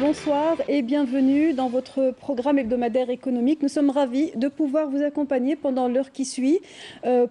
bonsoir et bienvenue dans votre programme hebdomadaire économique. Nous sommes ravis de pouvoir vous accompagner pendant l'heure qui suit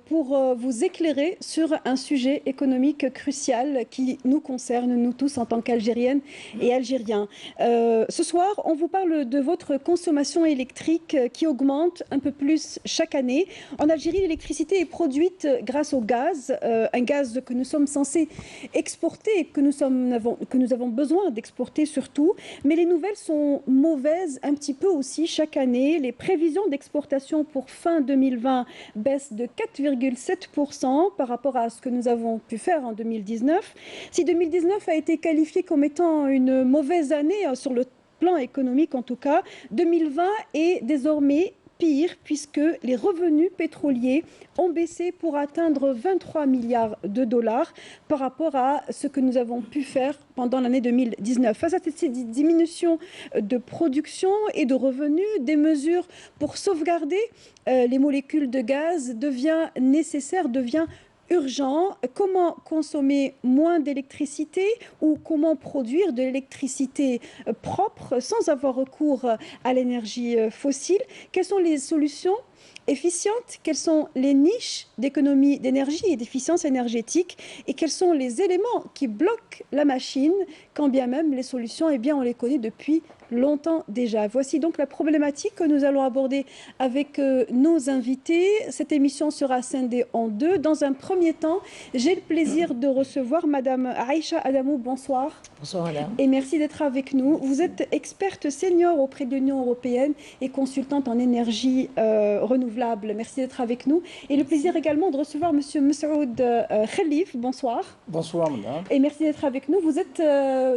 pour vous éclairer sur un sujet économique crucial qui nous concerne, nous tous en tant qu'Algériennes et Algériens. Ce soir, on vous parle de votre consommation électrique qui augmente un peu plus chaque année. En Algérie, l'électricité est produite grâce au gaz, un gaz que nous sommes censés exporter et que nous avons besoin d'exporter surtout. Mais les nouvelles sont mauvaises un petit peu aussi chaque année. Les prévisions d'exportation pour fin 2020 baissent de 4,7% par rapport à ce que nous avons pu faire en 2019. Si 2019 a été qualifié comme étant une mauvaise année sur le plan économique en tout cas, 2020 est désormais pire puisque les revenus pétroliers ont baissé pour atteindre 23 milliards de dollars par rapport à ce que nous avons pu faire pendant l'année 2019. Face à ces diminutions de production et de revenus, des mesures pour sauvegarder les molécules de gaz devient nécessaire, devient urgent. Comment consommer moins d'électricité ou comment produire de l'électricité propre sans avoir recours à l'énergie fossile? Quelles sont les solutions efficientes? Quelles sont les niches d'économie d'énergie et d'efficience énergétique? Et quels sont les éléments qui bloquent la machine, quand bien même les solutions, eh bien, on les connaît depuis longtemps déjà. Voici donc la problématique que nous allons aborder avec nos invités. Cette émission sera scindée en deux. Dans un premier temps, j'ai le plaisir de recevoir Madame Aïcha Adamou. Bonsoir. Bonsoir Madame. Et merci d'être avec nous. Vous êtes experte senior auprès de l'Union européenne et consultante en énergie renouvelable. Merci d'être avec nous. Et le plaisir également de recevoir Monsieur Moussaoud Khalif. Bonsoir. Bonsoir Madame. Et merci d'être avec nous. Vous êtes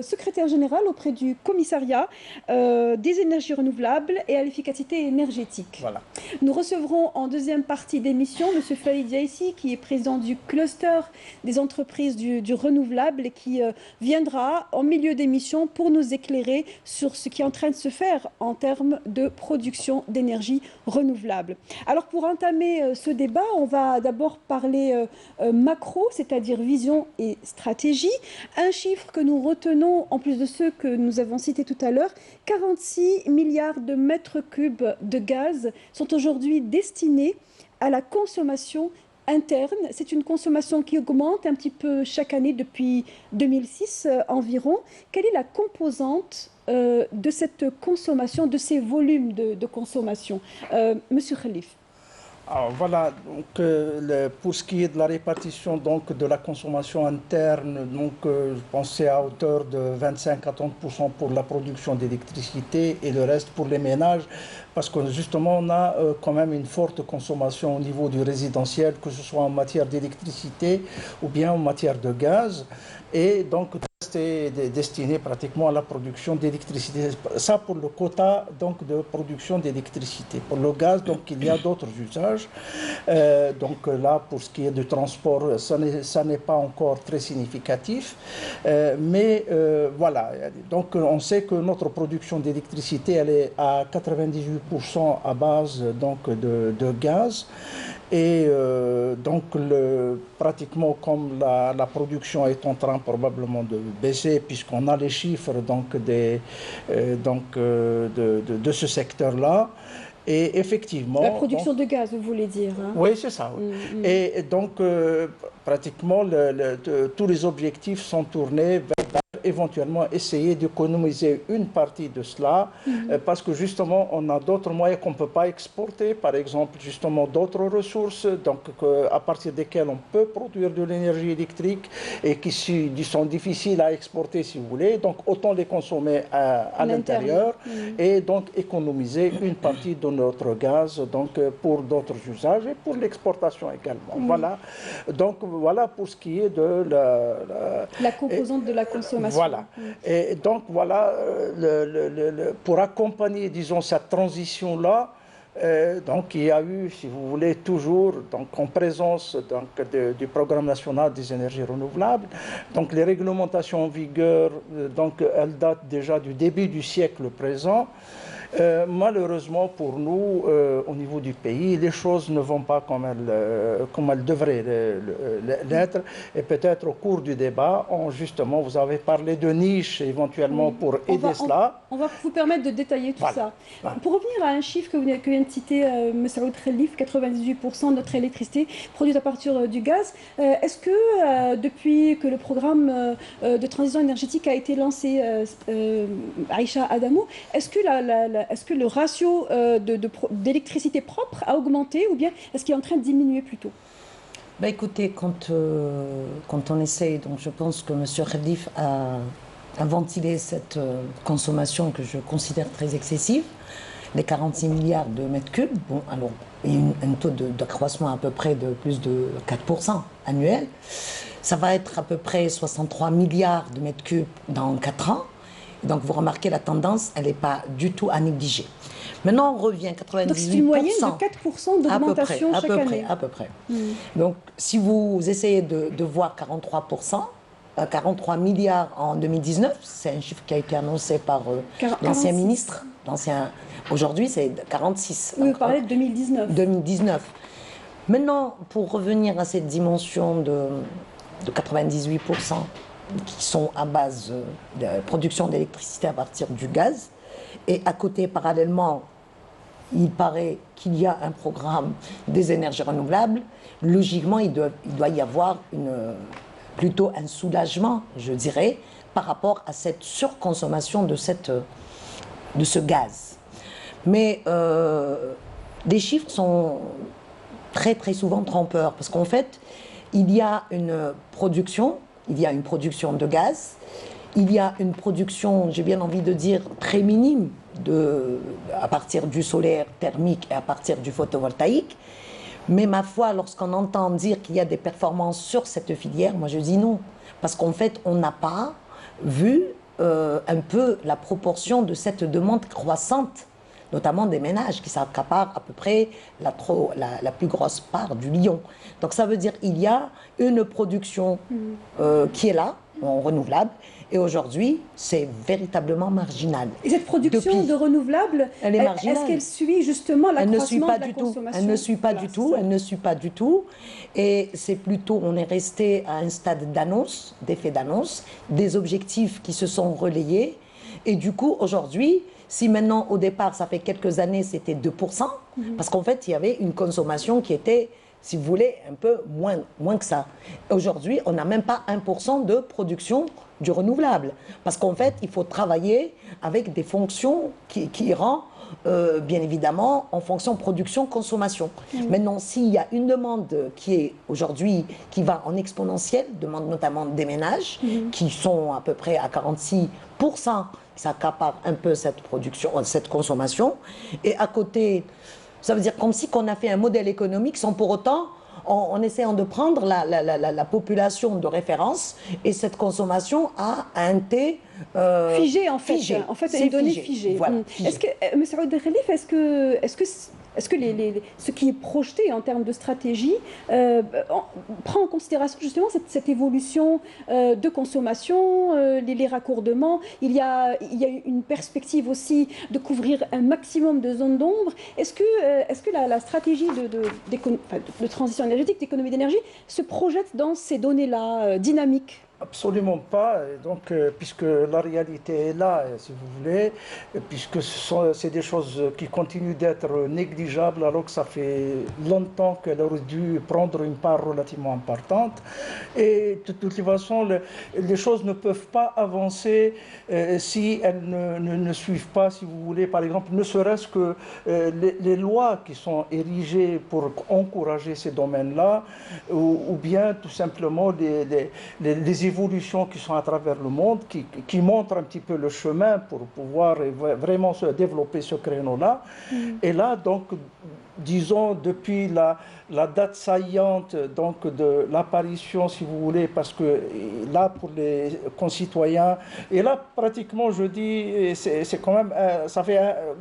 secrétaire général auprès du commissariat des énergies renouvelables et à l'efficacité énergétique. Voilà. Nous recevrons en deuxième partie d'émission M. Faïd Yaissi, qui est président du cluster des entreprises du renouvelable et qui viendra en milieu d'émission pour nous éclairer sur ce qui est en train de se faire en termes de production d'énergie renouvelable. Alors pour entamer ce débat, on va d'abord parler macro, c'est-à-dire vision et stratégie. Un chiffre que nous retenons, en plus de ceux que nous avons cités tout à l'heure, 46 milliards de mètres cubes de gaz sont aujourd'hui destinés à la consommation interne. C'est une consommation qui augmente un petit peu chaque année depuis 2006 environ. Quelle est la composante de cette consommation, de ces volumes de consommation? Monsieur Khalif. Alors voilà, donc, pour ce qui est de la répartition donc, de la consommation interne, je pensais à hauteur de 25 à 30% pour la production d'électricité et le reste pour les ménages, parce que justement on a quand même une forte consommation au niveau du résidentiel, que ce soit en matière d'électricité ou bien en matière de gaz, et donc c'est destiné pratiquement à la production d'électricité. Ça pour le quota donc, de production d'électricité. Pour le gaz, donc, il y a d'autres usages. Donc là, pour ce qui est du transport, ça n'est pas encore très significatif. Mais voilà, donc on sait que notre production d'électricité, elle est à 98% à base donc, de gaz. Et donc, pratiquement comme la production est en train probablement de baisser, puisqu'on a les chiffres donc, de ce secteur-là. Et effectivement... La production de gaz, vous voulez dire, hein? Oui, c'est ça. Oui. Et donc, pratiquement, tous les objectifs sont tournés vers éventuellement essayer d'économiser une partie de cela, parce que justement on a d'autres moyens qu'on ne peut pas exporter, par exemple justement d'autres ressources donc, à partir desquelles on peut produire de l'énergie électrique et qui sont difficiles à exporter si vous voulez, donc autant les consommer à l'intérieur et donc économiser une partie de notre gaz donc, pour d'autres usages et pour l'exportation également. Voilà. Donc voilà pour ce qui est de la composante de la consommation. Voilà. Et donc, voilà, pour accompagner, disons, cette transition-là, donc il y a eu, si vous voulez, toujours, donc, en présence donc, du Programme national des énergies renouvelables, donc les réglementations en vigueur, donc, elles datent déjà du début du siècle présent. Malheureusement pour nous, au niveau du pays, les choses ne vont pas comme elles devraient l'être. Et peut-être au cours du débat, justement, vous avez parlé de niches éventuellement Oui. pour aider cela. On va vous permettre de détailler tout Voilà. ça. Voilà. Pour revenir à un chiffre que vient de citer M. Saoud Khelif, 98% de notre électricité produite à partir du gaz. Est-ce que depuis que le programme de transition énergétique a été lancé, Aïcha Adamou, est-ce que le ratio d'électricité propre a augmenté ou bien est-ce qu'il est en train de diminuer plutôt? Bah écoutez, quand on essaye, donc je pense que M. Khelif a ventilé cette consommation que je considère très excessive, les 46 milliards de mètres cubes, bon, alors, il y a un taux d'accroissement à peu près de plus de 4% annuel. Ça va être à peu près 63 milliards de mètres cubes dans 4 ans. Donc vous remarquez la tendance, elle n'est pas du tout à négliger. Maintenant on revient 98%. Donc c'est une moyenne de 4% d'augmentation chaque année. À peu près. Donc si vous essayez de voir 43%, 43 milliards en 2019, c'est un chiffre qui a été annoncé par l'ancien ministre. Aujourd'hui c'est 46. Oui, vous parlez de 2019. 2019. Maintenant, pour revenir à cette dimension de 98%, qui sont à base de production d'électricité à partir du gaz. Et à côté, parallèlement, il paraît qu'il y a un programme des énergies renouvelables. Logiquement, il doit y avoir plutôt un soulagement, je dirais, par rapport à cette surconsommation de ce gaz. Mais les chiffres sont très très souvent trompeurs, parce qu'en fait, il y a une production de gaz, il y a une production, j'ai bien envie de dire, très minime à partir du solaire thermique et à partir du photovoltaïque. Mais ma foi, lorsqu'on entend dire qu'il y a des performances sur cette filière, moi je dis non. Parce qu'en fait, on n'a pas vu un peu la proportion de cette demande croissante, notamment des ménages qui s'accaparent à peu près la plus grosse part du lion. Donc ça veut dire qu'il y a une production qui est là, en renouvelable, et aujourd'hui, c'est véritablement marginal. Et cette production de renouvelables, elle est marginale. Est-ce qu'elle suit justement l'accroissement de la consommation? Elle ne suit pas du tout, elle ne suit pas du tout. Et c'est plutôt, on est resté à un stade d'annonce, d'effet d'annonce, des objectifs qui se sont relayés. Et du coup, aujourd'hui, si maintenant, au départ, ça fait quelques années, c'était 2%, parce qu'en fait, il y avait une consommation qui était, si vous voulez, un peu moins que ça. Aujourd'hui, on n'a même pas 1% de production du renouvelable. Parce qu'en fait, il faut travailler avec des fonctions qui iront, bien évidemment, en fonction production-consommation. Maintenant, s'il y a une demande qui est aujourd'hui, qui va en exponentiel, demande notamment des ménages, qui sont à peu près à 46%, ça accapare un peu cette production, cette consommation. Et à côté, ça veut dire comme si on a fait un modèle économique sans pour autant, en essayant de prendre la population de référence, et cette consommation a un T figé en fait. Figé. En fait, c'est une donnée figée. Voilà, figé. Est-ce que, M. Saoud Khelif, est-ce que ce qui est projeté en termes de stratégie prend en considération justement cette évolution de consommation, les raccordements? Il y a une perspective aussi de couvrir un maximum de zones d'ombre. Est-ce que la stratégie de transition énergétique, d'économie d'énergie, se projette dans ces données-là dynamiques? Absolument pas, donc, puisque la réalité est là, si vous voulez, puisque c'est des choses qui continuent d'être négligeables alors que ça fait longtemps qu'elle aurait dû prendre une part relativement importante. Et de toute façon, les choses ne peuvent pas avancer si elles ne suivent pas, si vous voulez, par exemple, ne serait-ce que les lois qui sont érigées pour encourager ces domaines-là, ou bien tout simplement les évolutions qui sont à travers le monde, qui montrent un petit peu le chemin pour pouvoir vraiment se développer ce créneau-là. Et là, donc, disons, depuis la date saillante donc, de l'apparition, si vous voulez, parce que là, pour les concitoyens, et là, pratiquement, je dis, c'est quand même,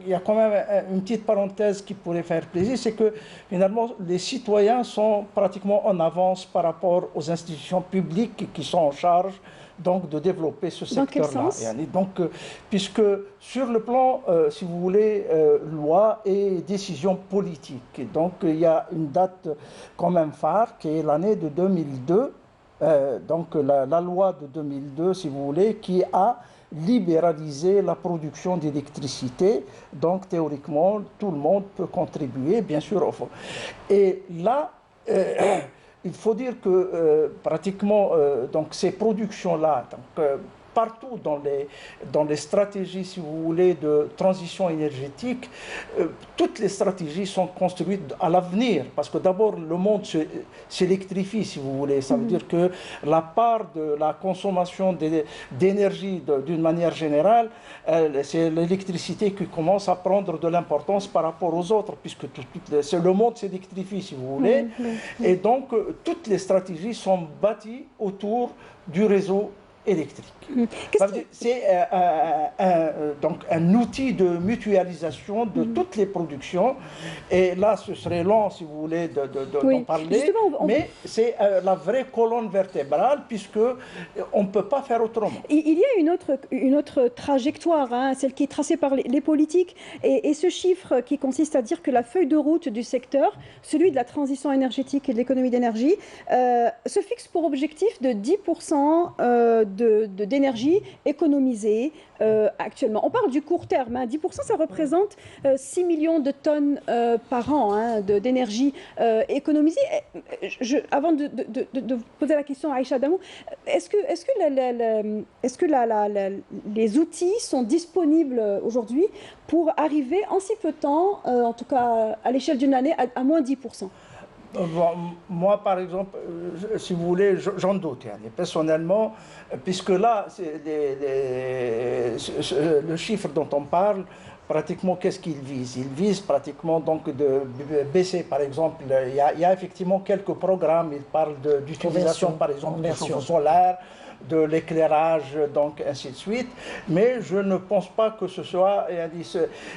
il y a quand même une petite parenthèse qui pourrait faire plaisir, c'est que finalement, les citoyens sont pratiquement en avance par rapport aux institutions publiques qui sont en charge donc de développer ce secteur-là. Dans quel sens? Donc, puisque sur le plan, si vous voulez, loi et décision politique, donc il y a une date quand même phare qui est l'année de 2002, donc la loi de 2002, si vous voulez, qui a libéralisé la production d'électricité. Donc théoriquement, tout le monde peut contribuer, bien sûr. Et là, il faut dire que pratiquement donc ces productions-là, partout dans les stratégies, si vous voulez, de transition énergétique, toutes les stratégies sont construites à l'avenir, parce que d'abord le monde s'électrifie, si vous voulez. Ça veut dire que la part de la consommation d'énergie d'une manière générale, c'est l'électricité qui commence à prendre de l'importance par rapport aux autres, puisque le monde s'électrifie, si vous voulez. Et donc toutes les stratégies sont bâties autour du réseau électrique. C'est donc un outil de mutualisation de toutes les productions. Et là, ce serait long, si vous voulez, d'en parler. Mais c'est la vraie colonne vertébrale, puisqu'on ne peut pas faire autrement. Il y a une autre trajectoire, hein, celle qui est tracée par les politiques. Et ce chiffre qui consiste à dire que la feuille de route du secteur, celui de la transition énergétique et de l'économie d'énergie, se fixe pour objectif de 10% d'énergie économisée actuellement. On parle du court terme, hein. 10%, ça représente 6 millions de tonnes par an, hein, d'énergie économisée. Avant de poser la question à Aïcha Damou, est-ce que les outils sont disponibles aujourd'hui pour arriver en si peu de temps, en tout cas à l'échelle d'une année, à moins 10%? Moi, par exemple, si vous voulez, j'en doute, personnellement, puisque là, le chiffre dont on parle, pratiquement, qu'est-ce qu'il vise? Il vise pratiquement donc de baisser, par exemple, il y a effectivement quelques programmes, il parle d'utilisation, par exemple, du chauffe-eau solaire, de l'éclairage, donc ainsi de suite. Mais je ne pense pas que ce soit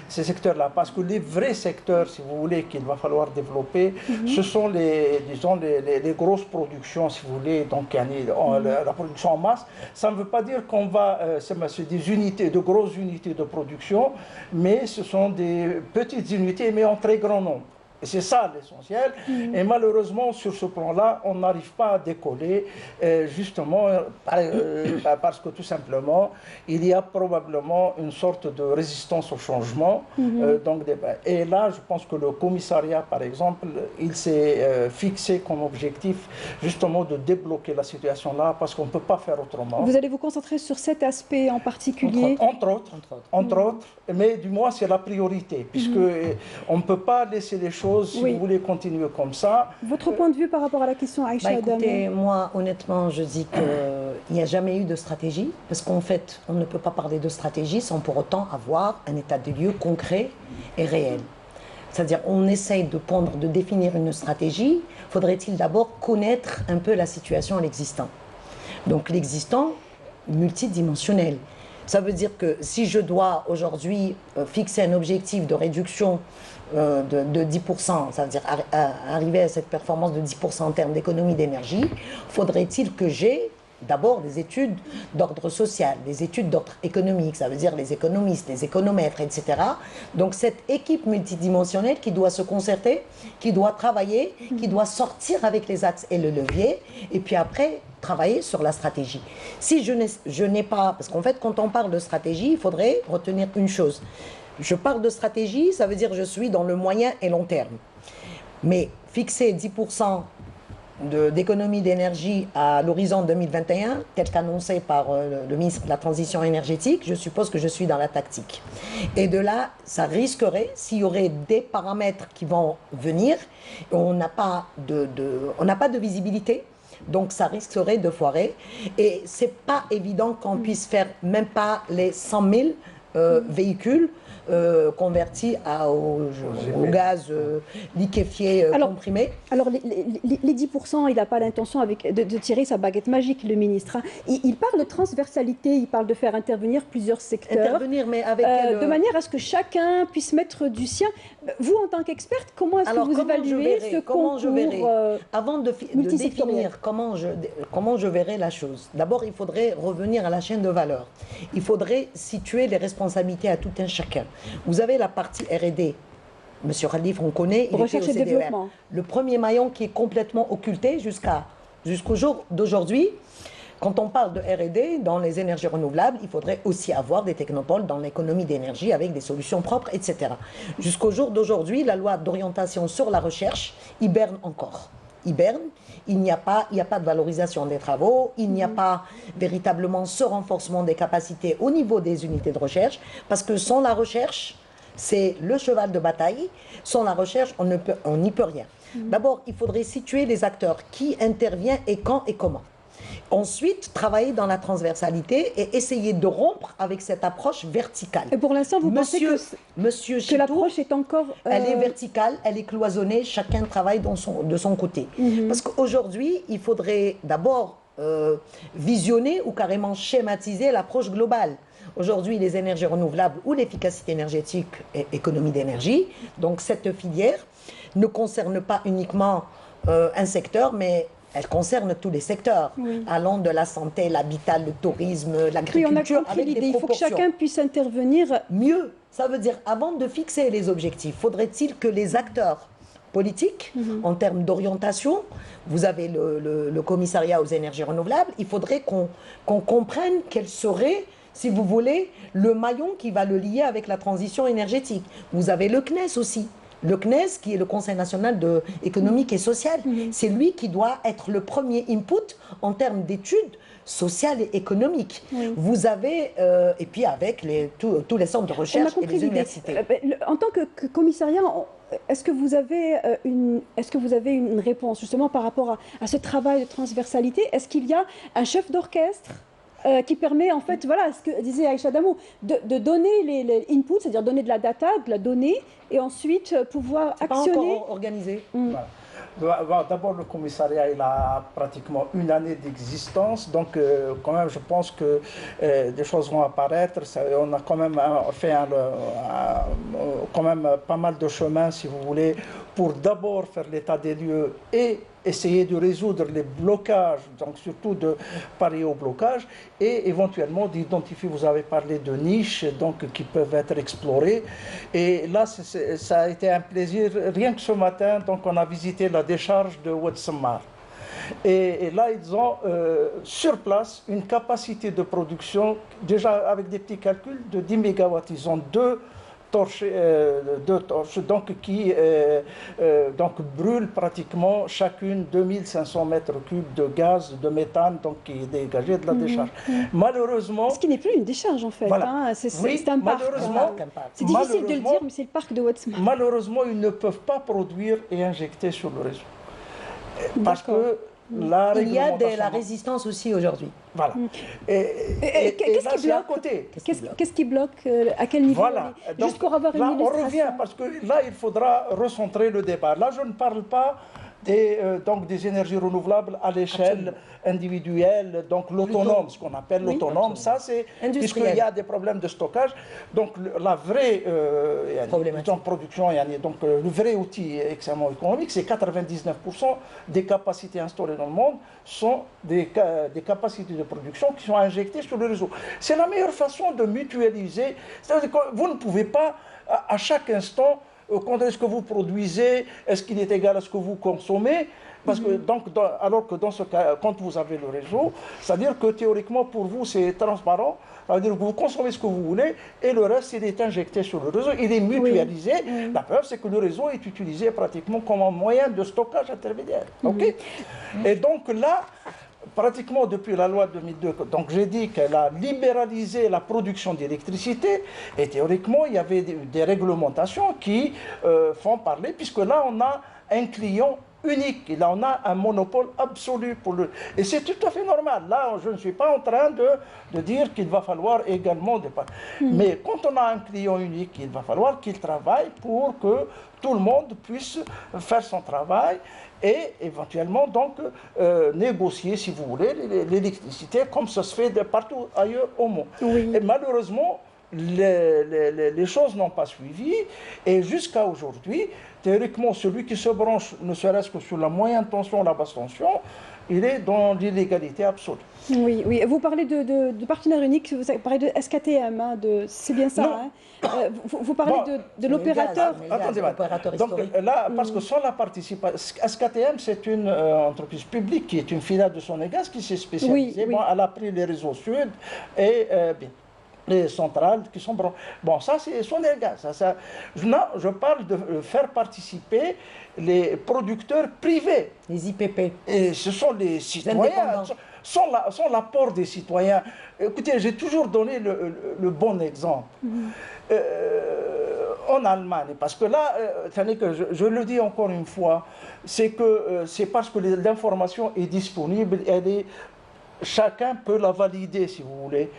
ces secteurs-là, parce que les vrais secteurs, si vous voulez, qu'il va falloir développer, ce sont les grosses productions, si vous voulez, donc la production en masse. Ça ne veut pas dire qu'on va, c'est des unités, de grosses unités de production, mais ce sont des petites unités, mais en très grand nombre. Et c'est ça l'essentiel. Et malheureusement, sur ce plan-là, on n'arrive pas à décoller, justement, parce que tout simplement, il y a probablement une sorte de résistance au changement. Et là, je pense que le commissariat, par exemple, il s'est fixé comme objectif, justement, de débloquer la situation-là, parce qu'on ne peut pas faire autrement. Vous allez vous concentrer sur cet aspect en particulier? Entre autres, mais du moins, c'est la priorité, puisqu'on ne peut pas laisser les choses, si vous voulez continuer comme ça. Votre point de vue par rapport à la question, Aïcha Damou? Écoutez, moi, honnêtement, je dis qu'il n'y a jamais eu de stratégie, parce qu'en fait, on ne peut pas parler de stratégie sans pour autant avoir un état de lieu concret et réel. C'est-à-dire, on essaye de définir une stratégie, faudrait-il d'abord connaître un peu la situation à l'existant. Donc, l'existant multidimensionnel. Ça veut dire que si je dois aujourd'hui fixer un objectif de réduction de 10%, ça veut dire arriver à cette performance de 10% en termes d'économie d'énergie, faudrait-il que j'ai d'abord des études d'ordre social, des études d'ordre économique, ça veut dire les économistes, les économètres, etc. Donc cette équipe multidimensionnelle qui doit se concerter, qui doit travailler, qui doit sortir avec les axes et le levier, et puis après travailler sur la stratégie. Si je n'ai pas, parce qu'en fait quand on parle de stratégie, il faudrait retenir une chose. Je parle de stratégie, ça veut dire que je suis dans le moyen et long terme. Mais fixer 10% d'économie d'énergie à l'horizon 2021, tel qu'annoncé par le ministre de la Transition énergétique, je suppose que je suis dans la tactique. Et de là, ça risquerait, s'il y aurait des paramètres qui vont venir, on n'a pas de visibilité, donc ça risquerait de foirer. Et c'est pas évident qu'on puisse faire même pas les 100 000 véhicules convertis au gaz liquéfié comprimé. Alors les 10%, il n'a pas l'intention de tirer sa baguette magique, le ministre. Hein. Il parle de transversalité, il parle de faire intervenir plusieurs secteurs. Intervenir, mais avec de manière à ce que chacun puisse mettre du sien. Vous, en tant qu'experte, comment est-ce que vous évaluez ce concours avant de définir comment je verrai la chose, d'abord, il faudrait revenir à la chaîne de valeur. Il faudrait situer les responsabilités à tout un chacun. Vous avez la partie R&D. Monsieur Khalif, on connaît, il était au CDER. Le premier maillon qui est complètement occulté jusqu'au jour d'aujourd'hui. Quand on parle de R&D dans les énergies renouvelables, il faudrait aussi avoir des technopoles dans l'économie d'énergie avec des solutions propres, etc. Jusqu'au jour d'aujourd'hui, la loi d'orientation sur la recherche hiberne encore. Il n'y a pas de valorisation des travaux, il n'y a pas véritablement ce renforcement des capacités au niveau des unités de recherche, parce que sans la recherche, c'est le cheval de bataille. Sans la recherche, on n'y peut rien. D'abord, il faudrait situer les acteurs, qui intervient et quand et comment. Ensuite, travailler dans la transversalité et essayer de rompre avec cette approche verticale. Et pour l'instant, vous pensez que l'approche est encore... Elle est verticale, elle est cloisonnée, chacun travaille de son côté. Parce qu'aujourd'hui, il faudrait d'abord visionner ou carrément schématiser l'approche globale. Aujourd'hui, les énergies renouvelables ou l'efficacité énergétique et économie d'énergie, donc cette filière ne concerne pas uniquement un secteur, mais elle concerne tous les secteurs, allant de la santé, l'habitat, le tourisme, l'agriculture, avec des proportions. Il faut que chacun puisse intervenir. Mieux, ça veut dire, avant de fixer les objectifs, faudrait-il que les acteurs politiques, en termes d'orientation, vous avez le commissariat aux énergies renouvelables, il faudrait qu'on comprenne quel serait, si vous voulez, le maillon qui va le lier avec la transition énergétique. Vous avez le CNES aussi. Le CNES, qui est le Conseil national économique et social, c'est lui qui doit être le premier input en termes d'études sociales et économiques. Vous avez, et puis avec tous les centres de recherche et les universités. En tant que commissariat, est-ce que vous avez une réponse justement par rapport à ce travail de transversalité? Est-ce qu'il y a un chef d'orchestre qui permet, en fait, voilà ce que disait Aïcha Damou, de donner les inputs, c'est-à-dire donner de la data, de la donnée, et ensuite pouvoir actionner... Pas encore organisé. Voilà. D'abord, le commissariat, il a pratiquement une année d'existence, donc quand même, je pense que des choses vont apparaître. On a quand même fait quand même pas mal de chemin, si vous voulez, pour d'abord faire l'état des lieux et essayer de résoudre les blocages, donc surtout de parier au blocage, et éventuellement d'identifier, vous avez parlé de niches donc, qui peuvent être explorées. Et là, ça a été un plaisir. Rien que ce matin, donc, on a visité la décharge de Oued Semmar. Et là, ils ont sur place une capacité de production, déjà avec des petits calculs, de 10 MW. Ils ont deux torches donc, qui brûlent pratiquement chacune 2500 mètres cubes de gaz, de méthane donc, qui est dégagé de la décharge. Malheureusement... Ce qui n'est plus une décharge en fait, voilà. Hein, c'est un parc. C'est difficile de le dire, mais c'est le parc de Oued Semmar. Malheureusement, ils ne peuvent pas produire et injecter sur le réseau. Parce que il y a de la résistance aussi aujourd'hui. Voilà. Qu'est-ce qui bloque Qu'est-ce qui bloque à quel niveau? Voilà. Juste pour avoir une illustration. On revient parce que là, il faudra recentrer le débat. Là, je ne parle pas des énergies renouvelables à l'échelle individuelle, donc l'autonome, ce qu'on appelle l'autonome. Ça, c'est puisqu'il y a des problèmes de stockage. Donc la vraie production, donc le vrai outil extrêmement économique, c'est 99% des capacités installées dans le monde sont des capacités de production qui sont injectées sur le réseau. C'est la meilleure façon de mutualiser. C'est-à-dire que vous ne pouvez pas, à chaque instant, quand est-ce que vous produisez, est-ce qu'il est égal à ce que vous consommez? Parce que, alors que dans ce cas, quand vous avez le réseau, c'est-à-dire que théoriquement pour vous c'est transparent, c'est-à-dire que vous consommez ce que vous voulez et le reste il est injecté sur le réseau, il est mutualisé. La preuve c'est que le réseau est utilisé pratiquement comme un moyen de stockage intermédiaire. Et donc là, pratiquement depuis la loi de 2002, donc j'ai dit qu'elle a libéralisé la production d'électricité et théoriquement il y avait des réglementations qui font parler, puisque là on a un client unique. Et là, on a un monopole absolu pour le... Et c'est tout à fait normal. Là, je ne suis pas en train de dire qu'il va falloir également... Mais quand on a un client unique, il va falloir qu'il travaille pour que tout le monde puisse faire son travail et éventuellement donc négocier, si vous voulez, l'électricité comme ça se fait de partout ailleurs au monde. Oui. Et malheureusement, les choses n'ont pas suivi et jusqu'à aujourd'hui, théoriquement, celui qui se branche, ne serait-ce que sur la moyenne tension, la basse tension, il est dans l'illégalité absolue. Oui, oui. Vous parlez de partenaire unique, vous parlez de SKTM, hein, c'est bien ça. Hein. Vous parlez de l'opérateur. Attendez, donc là, parce que sans la participation, SKTM, c'est une entreprise publique qui est une filiale de Sonegaz qui s'est spécialisée. Oui. Bon, elle a pris les réseaux sud et les centrales qui sont... Bon, ça, c'est Sonegaz. Non, je parle de faire participer les producteurs privés. Les IPP. Et ce sont les citoyens, sans l'apport des citoyens. Écoutez, j'ai toujours donné le bon exemple. En Allemagne, parce que là, je le dis encore une fois, c'est parce que l'information est disponible, chacun peut la valider, si vous voulez.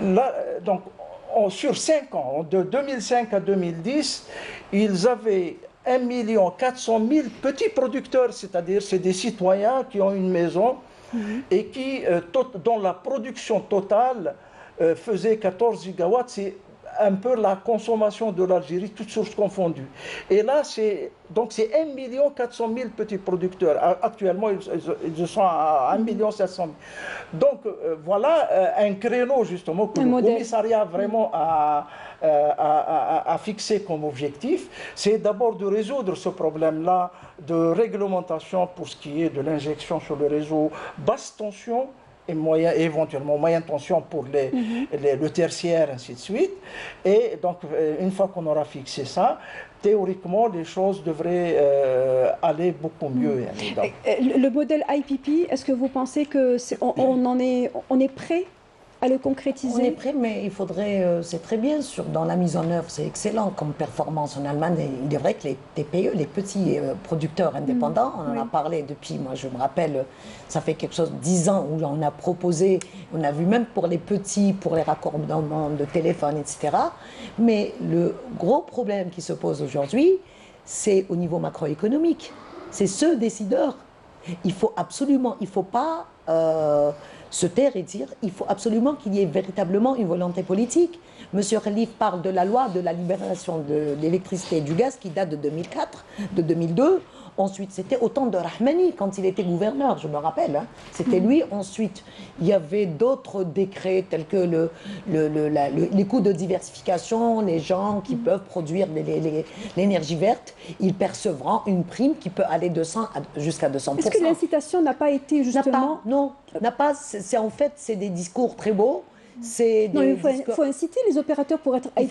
Là, donc, sur 5 ans, de 2005 à 2010, ils avaient 1 400 000 petits producteurs, c'est-à-dire c'est des citoyens qui ont une maison et dont la production totale faisait 14 gigawatts, c'est un peu la consommation de l'Algérie, toutes sources confondues. Et là, c'est 1 400 000 petits producteurs. Actuellement, ils sont à 1 700 000. Donc, voilà un créneau, justement, que le commissariat vraiment a fixé comme objectif. C'est d'abord de résoudre ce problème-là de réglementation pour ce qui est de l'injection sur le réseau basse tension, et éventuellement moyenne tension pour le tertiaire, ainsi de suite. Et donc, une fois qu'on aura fixé ça, théoriquement, les choses devraient aller beaucoup mieux. Le modèle IPP, est-ce que vous pensez qu'on est prêt à le concrétiser? On est prêt, mais il faudrait, c'est très bien sûr, dans la mise en œuvre, c'est excellent comme performance en Allemagne. Et il est vrai que les TPE, les petits producteurs indépendants, on en a parlé depuis, moi je me rappelle, ça fait quelque chose de 10 ans où on a proposé, on a vu même pour les petits, pour les raccordements de téléphone, etc. Mais le gros problème qui se pose aujourd'hui, c'est au niveau macroéconomique. C'est ceux décideurs. Il faut absolument, il ne faut pas se taire et dire il faut absolument qu'il y ait véritablement une volonté politique. Monsieur Khalif parle de la loi de la libération de l'électricité et du gaz qui date de 2004, de 2002. Ensuite, c'était au temps de Rahmani, quand il était gouverneur, je me rappelle. Hein. C'était lui. Ensuite, il y avait d'autres décrets tels que les coûts de diversification, les gens qui peuvent produire l'énergie verte, ils percevront une prime qui peut aller de 100 jusqu'à 200%. Est-ce que l'incitation n'a pas été justement... Non, n'a pas. En fait, c'est des discours très beaux. Non, il faut inciter les opérateurs pour être il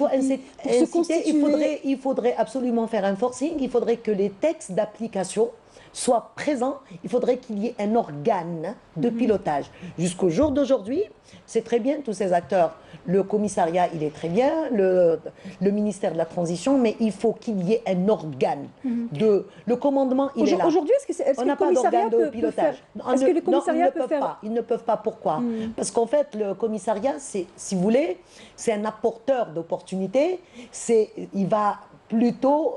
faudrait absolument faire un forcing, il faudrait que les textes d'application soient présents, il faudrait qu'il y ait un organe de pilotage. Jusqu'au jour d'aujourd'hui, c'est très bien tous ces acteurs. Le commissariat, il est très bien, le ministère de la Transition, mais il faut qu'il y ait un organe. Le commandement, il est là. Aujourd'hui, est-ce que le commissariat peut faire? Est-ce que le commissariat peut faire? Ils ne peuvent pas. Pourquoi? Parce qu'en fait, le commissariat, si vous voulez, c'est un apporteur d'opportunités. Il va plutôt,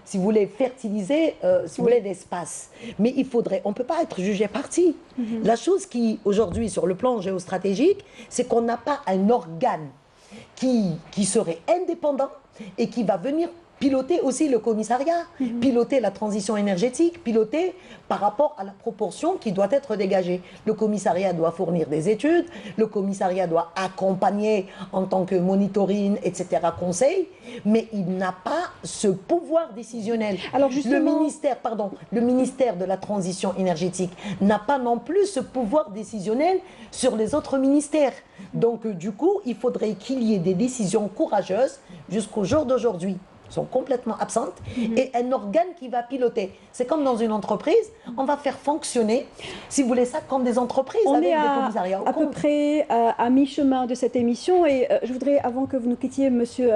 si vous voulez, fertiliser, si vous voulez, l'espace. Mais on ne peut pas être jugé parti. La chose qui, aujourd'hui, sur le plan géostratégique, c'est qu'on n'a pas un organe qui serait indépendant et qui va venir piloter aussi le commissariat, piloter la transition énergétique, piloter par rapport à la proportion qui doit être dégagée. Le commissariat doit fournir des études, le commissariat doit accompagner en tant que monitoring, etc., conseil, mais il n'a pas ce pouvoir décisionnel. Alors justement... le ministère de la transition énergétique n'a pas non plus ce pouvoir décisionnel sur les autres ministères. Donc du coup, il faudrait qu'il y ait des décisions courageuses jusqu'au jour d'aujourd'hui. sont complètement absentes et un organe qui va piloter. C'est comme dans une entreprise, on va faire fonctionner, si vous voulez ça, comme des entreprises on avec est des commissariats. À peu près à mi-chemin de cette émission et je voudrais, avant que vous nous quittiez, Monsieur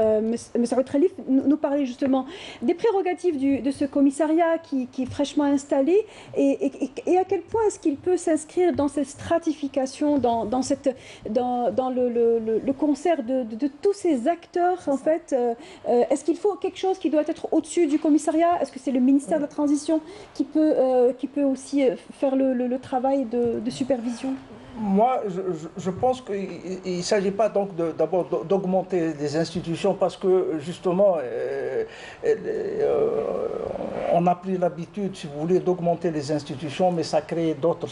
Khalif, nous parler justement des prérogatives de ce commissariat qui est fraîchement installé et à quel point est-ce qu'il peut s'inscrire dans cette stratification, dans le concert de tous ces acteurs en fait. Est-ce qu'il faut quelque chose qui doit être au-dessus du commissariat? Est-ce que c'est le ministère de la Transition qui peut aussi faire le travail de supervision? Moi, je pense qu'il ne s'agit pas donc d'abord d'augmenter les institutions parce que justement, on a pris l'habitude, si vous voulez, d'augmenter les institutions, mais ça crée d'autres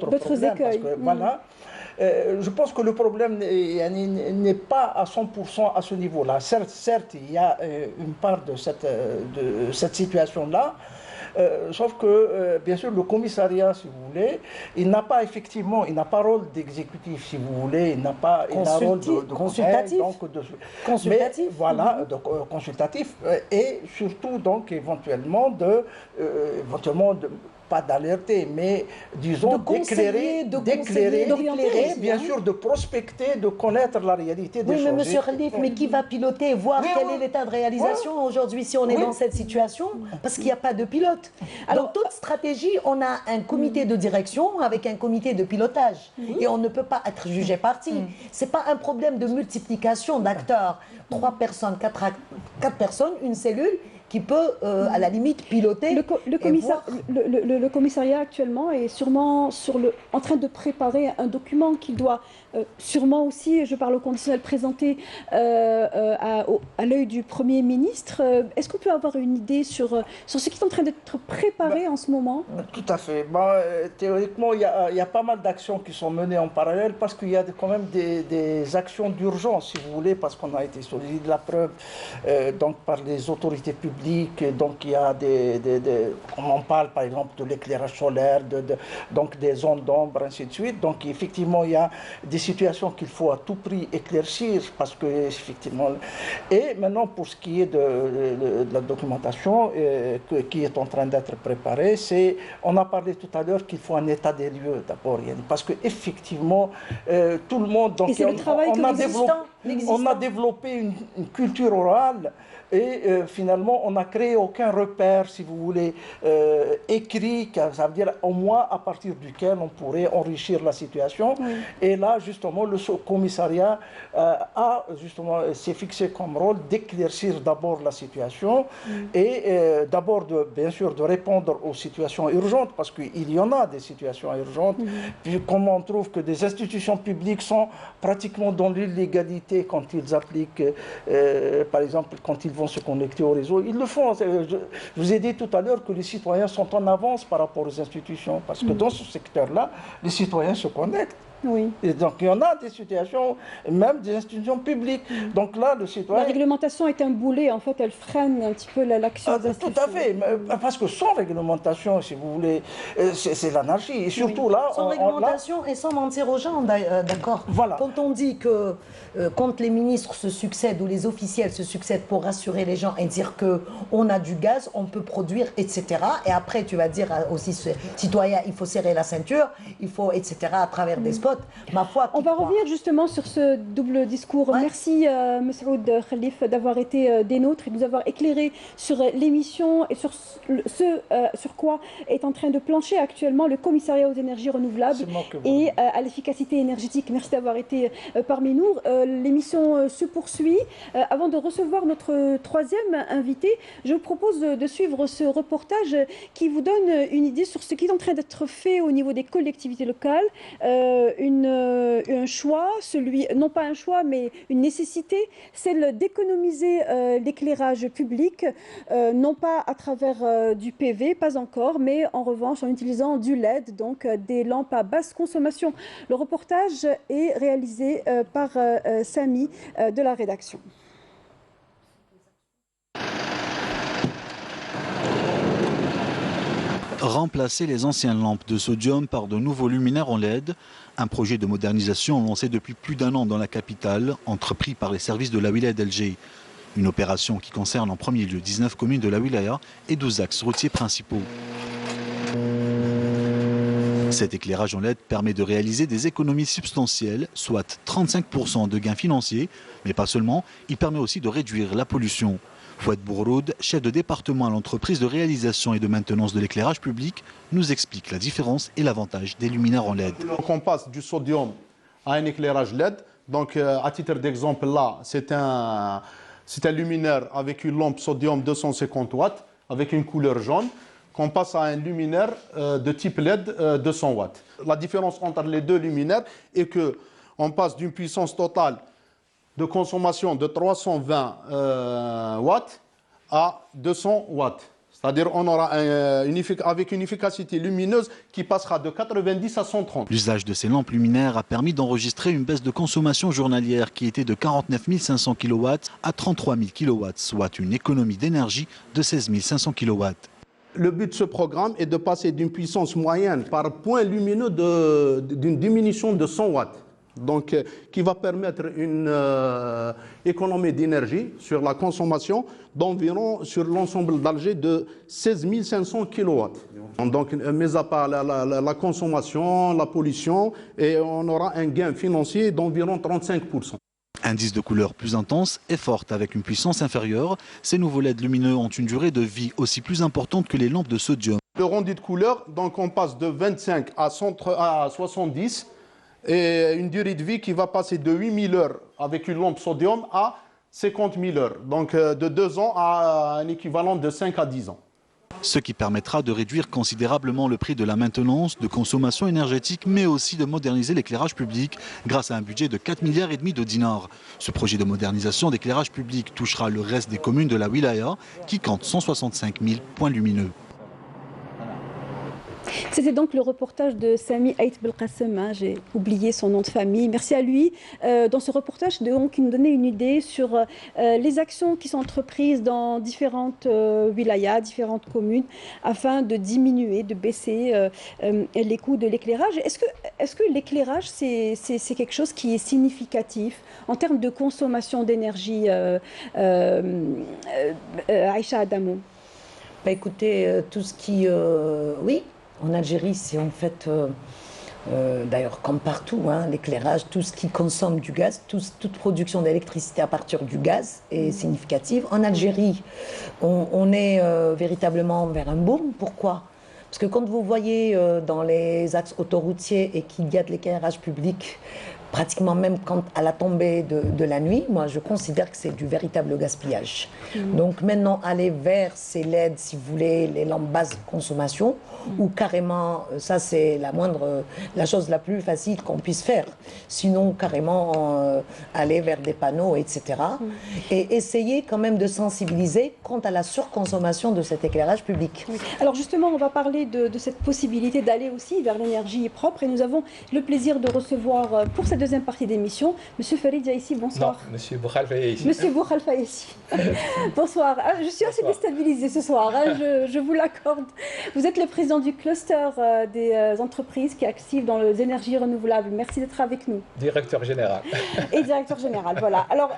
problèmes. Écueils. Parce que, voilà. Je pense que le problème n'est pas à 100% à ce niveau-là. Certes, il y a une part de cette situation-là. Sauf que, bien sûr, le commissariat, si vous voulez, il n'a pas rôle d'exécutif, si vous voulez, il n'a un rôle de consultatif. Consultatif. Mais, voilà, consultatif, et surtout, donc, éventuellement, pas d'alerter, mais disons d'éclairer, bien sûr de prospecter, de connaître la réalité des choses. Oui, mais Monsieur Khalif, mais qui va piloter, voir quel est l'état de réalisation aujourd'hui si on est dans cette situation? Parce qu'il n'y a pas de pilote. Alors, toute stratégie, on a un comité de direction avec un comité de pilotage. Et on ne peut pas être jugé parti. Ce n'est pas un problème de multiplication d'acteurs. 3 personnes, 4 personnes, une cellule qui peut, à la limite, piloter. Le commissariat actuellement est sûrement en train de préparer un document qui doit sûrement aussi, je parle au conditionnel, présenter à l'œil du Premier ministre. Est-ce qu'on peut avoir une idée sur ce qui est en train d'être préparé en ce moment? Tout à fait. Théoriquement, il y a pas mal d'actions qui sont menées en parallèle parce qu'il y a quand même des actions d'urgence, si vous voulez, parce qu'on a été sollicité de la preuve donc, par les autorités publiques. Donc il y a on parle par exemple de l'éclairage solaire, donc des zones d'ombre, ainsi de suite. Donc effectivement, il y a des situations qu'il faut à tout prix éclaircir parce que effectivement. Et maintenant, pour ce qui est de la documentation qui est en train d'être préparée, on a parlé tout à l'heure qu'il faut un état des lieux d'abord, parce que effectivement tout le monde. Donc, et c'est le travail on a développé une culture orale. Et finalement, on n'a créé aucun repère, si vous voulez, écrit, ça veut dire au moins à partir duquel on pourrait enrichir la situation. Oui. Et là, justement, le commissariat s'est fixé comme rôle d'éclaircir d'abord la situation et d'abord, bien sûr, de répondre aux situations urgentes, parce qu'il y en a des situations urgentes. Puis, comme on trouve que des institutions publiques sont pratiquement dans l'illégalité quand ils appliquent, par exemple, quand ils vont se connecter au réseau, ils le font. Je vous ai dit tout à l'heure que les citoyens sont en avance par rapport aux institutions, parce que dans ce secteur-là, les citoyens se connectent. Oui. Et donc il y en a des situations, même des institutions publiques. Donc là, le citoyen... La réglementation est un boulet, en fait, elle freine un petit peu l'action des institutions. Tout à fait, parce que sans réglementation, si vous voulez, c'est l'anarchie. Et surtout là... Sans réglementation et sans mentir aux gens, d'accord. Voilà. Quand on dit que quand les ministres se succèdent ou les officiels se succèdent pour rassurer les gens et dire qu'on a du gaz, on peut produire, etc. Et après, tu vas dire aussi, citoyens, il faut serrer la ceinture, il faut, etc., à travers des spots. Ma foi, on va revenir justement sur ce double discours. Ouais. Merci Monsieur Khalif d'avoir été des nôtres et de nous avoir éclairé sur l'émission et sur sur quoi est en train de plancher actuellement le commissariat aux énergies renouvelables et à l'efficacité énergétique. Merci d'avoir été parmi nous. L'émission se poursuit. Avant de recevoir notre troisième invité, je vous propose de suivre ce reportage qui vous donne une idée sur ce qui est en train d'être fait au niveau des collectivités locales. Un choix, non pas un choix, mais une nécessité, celle d'économiser l'éclairage public, non pas à travers du PV, pas encore, mais en revanche en utilisant du LED, donc des lampes à basse consommation. Le reportage est réalisé par Samy de la rédaction. Remplacer les anciennes lampes de sodium par de nouveaux luminaires en LED, un projet de modernisation lancé depuis plus d'1 an dans la capitale, entrepris par les services de la wilaya d'Alger. Une opération qui concerne en premier lieu 19 communes de la Wilaya et 12 axes routiers principaux. Cet éclairage en LED permet de réaliser des économies substantielles, soit 35% de gains financiers, mais pas seulement, il permet aussi de réduire la pollution. Fouad Bourroud, chef de département à l'entreprise de réalisation et de maintenance de l'éclairage public, nous explique la différence et l'avantage des luminaires en LED. Donc on passe du sodium à un éclairage LED. Donc à titre d'exemple là, c'est un luminaire avec une lampe sodium 250 watts avec une couleur jaune qu'on passe à un luminaire de type LED 200 watts. La différence entre les deux luminaires est qu'on passe d'une puissance totale de consommation de 320 watts à 200 watts. C'est-à-dire qu'on aura avec une efficacité lumineuse qui passera de 90 à 130. L'usage de ces lampes luminaires a permis d'enregistrer une baisse de consommation journalière qui était de 49 500 kW à 33 000 kW, soit une économie d'énergie de 16 500 kW. Le but de ce programme est de passer d'une puissance moyenne par point lumineux d'une diminution de 100 watts. Donc, qui va permettre une économie d'énergie sur la consommation d'environ, sur l'ensemble d'Alger, de 16 500 kW. Donc, mis à part la consommation, la pollution, et on aura un gain financier d'environ 35%. Indice de couleur plus intense et forte avec une puissance inférieure, ces nouveaux LED lumineux ont une durée de vie aussi plus importante que les lampes de sodium. Le rendu de couleur, donc on passe de 25 à 70 et une durée de vie qui va passer de 8000 heures avec une lampe sodium à 50 000 heures. Donc de 2 ans à un équivalent de 5 à 10 ans. Ce qui permettra de réduire considérablement le prix de la maintenance, de consommation énergétique, mais aussi de moderniser l'éclairage public grâce à un budget de 4,5 milliards de dinars. Ce projet de modernisation d'éclairage public touchera le reste des communes de la Wilaya qui comptent 165 000 points lumineux. C'était donc le reportage de Sami Aït Belkacem, j'ai oublié son nom de famille. Merci à lui. Dans ce reportage, donc, il nous donnait une idée sur les actions qui sont entreprises dans différentes wilayas, différentes communes, afin de diminuer, de baisser les coûts de l'éclairage. Est-ce que l'éclairage, c'est quelque chose qui est significatif en termes de consommation d'énergie, Aïcha Adamou? Écoutez, tout ce qui... oui. En Algérie, c'est en fait, d'ailleurs comme partout, hein, l'éclairage, tout ce qui consomme du gaz, toute production d'électricité à partir du gaz est significative. En Algérie, on est véritablement vers un boom. Pourquoi ? Parce que quand vous voyez dans les axes autoroutiers et qu'il y a de l'éclairage public, pratiquement même quand à la tombée de la nuit, moi je considère que c'est du véritable gaspillage. Donc maintenant aller vers ces LED, si vous voulez, les lampes basse consommation, ou carrément, ça c'est la chose la plus facile qu'on puisse faire. Sinon carrément aller vers des panneaux, etc. Et essayer quand même de sensibiliser quant à la surconsommation de cet éclairage public. Oui. Alors justement, on va parler de cette possibilité d'aller aussi vers l'énergie propre, et nous avons le plaisir de recevoir pour cette deuxième partie d'émission, Monsieur Farid Jaïssi, bonsoir. Non, Monsieur Boukhal Faïssi. Monsieur Boukhal Faïssi. Bonsoir. Je suis assez déstabilisée ce soir, hein, je vous l'accorde. Vous êtes le président du cluster des entreprises qui est active dans les énergies renouvelables. Merci d'être avec nous. Directeur général. Et directeur général, voilà. Alors,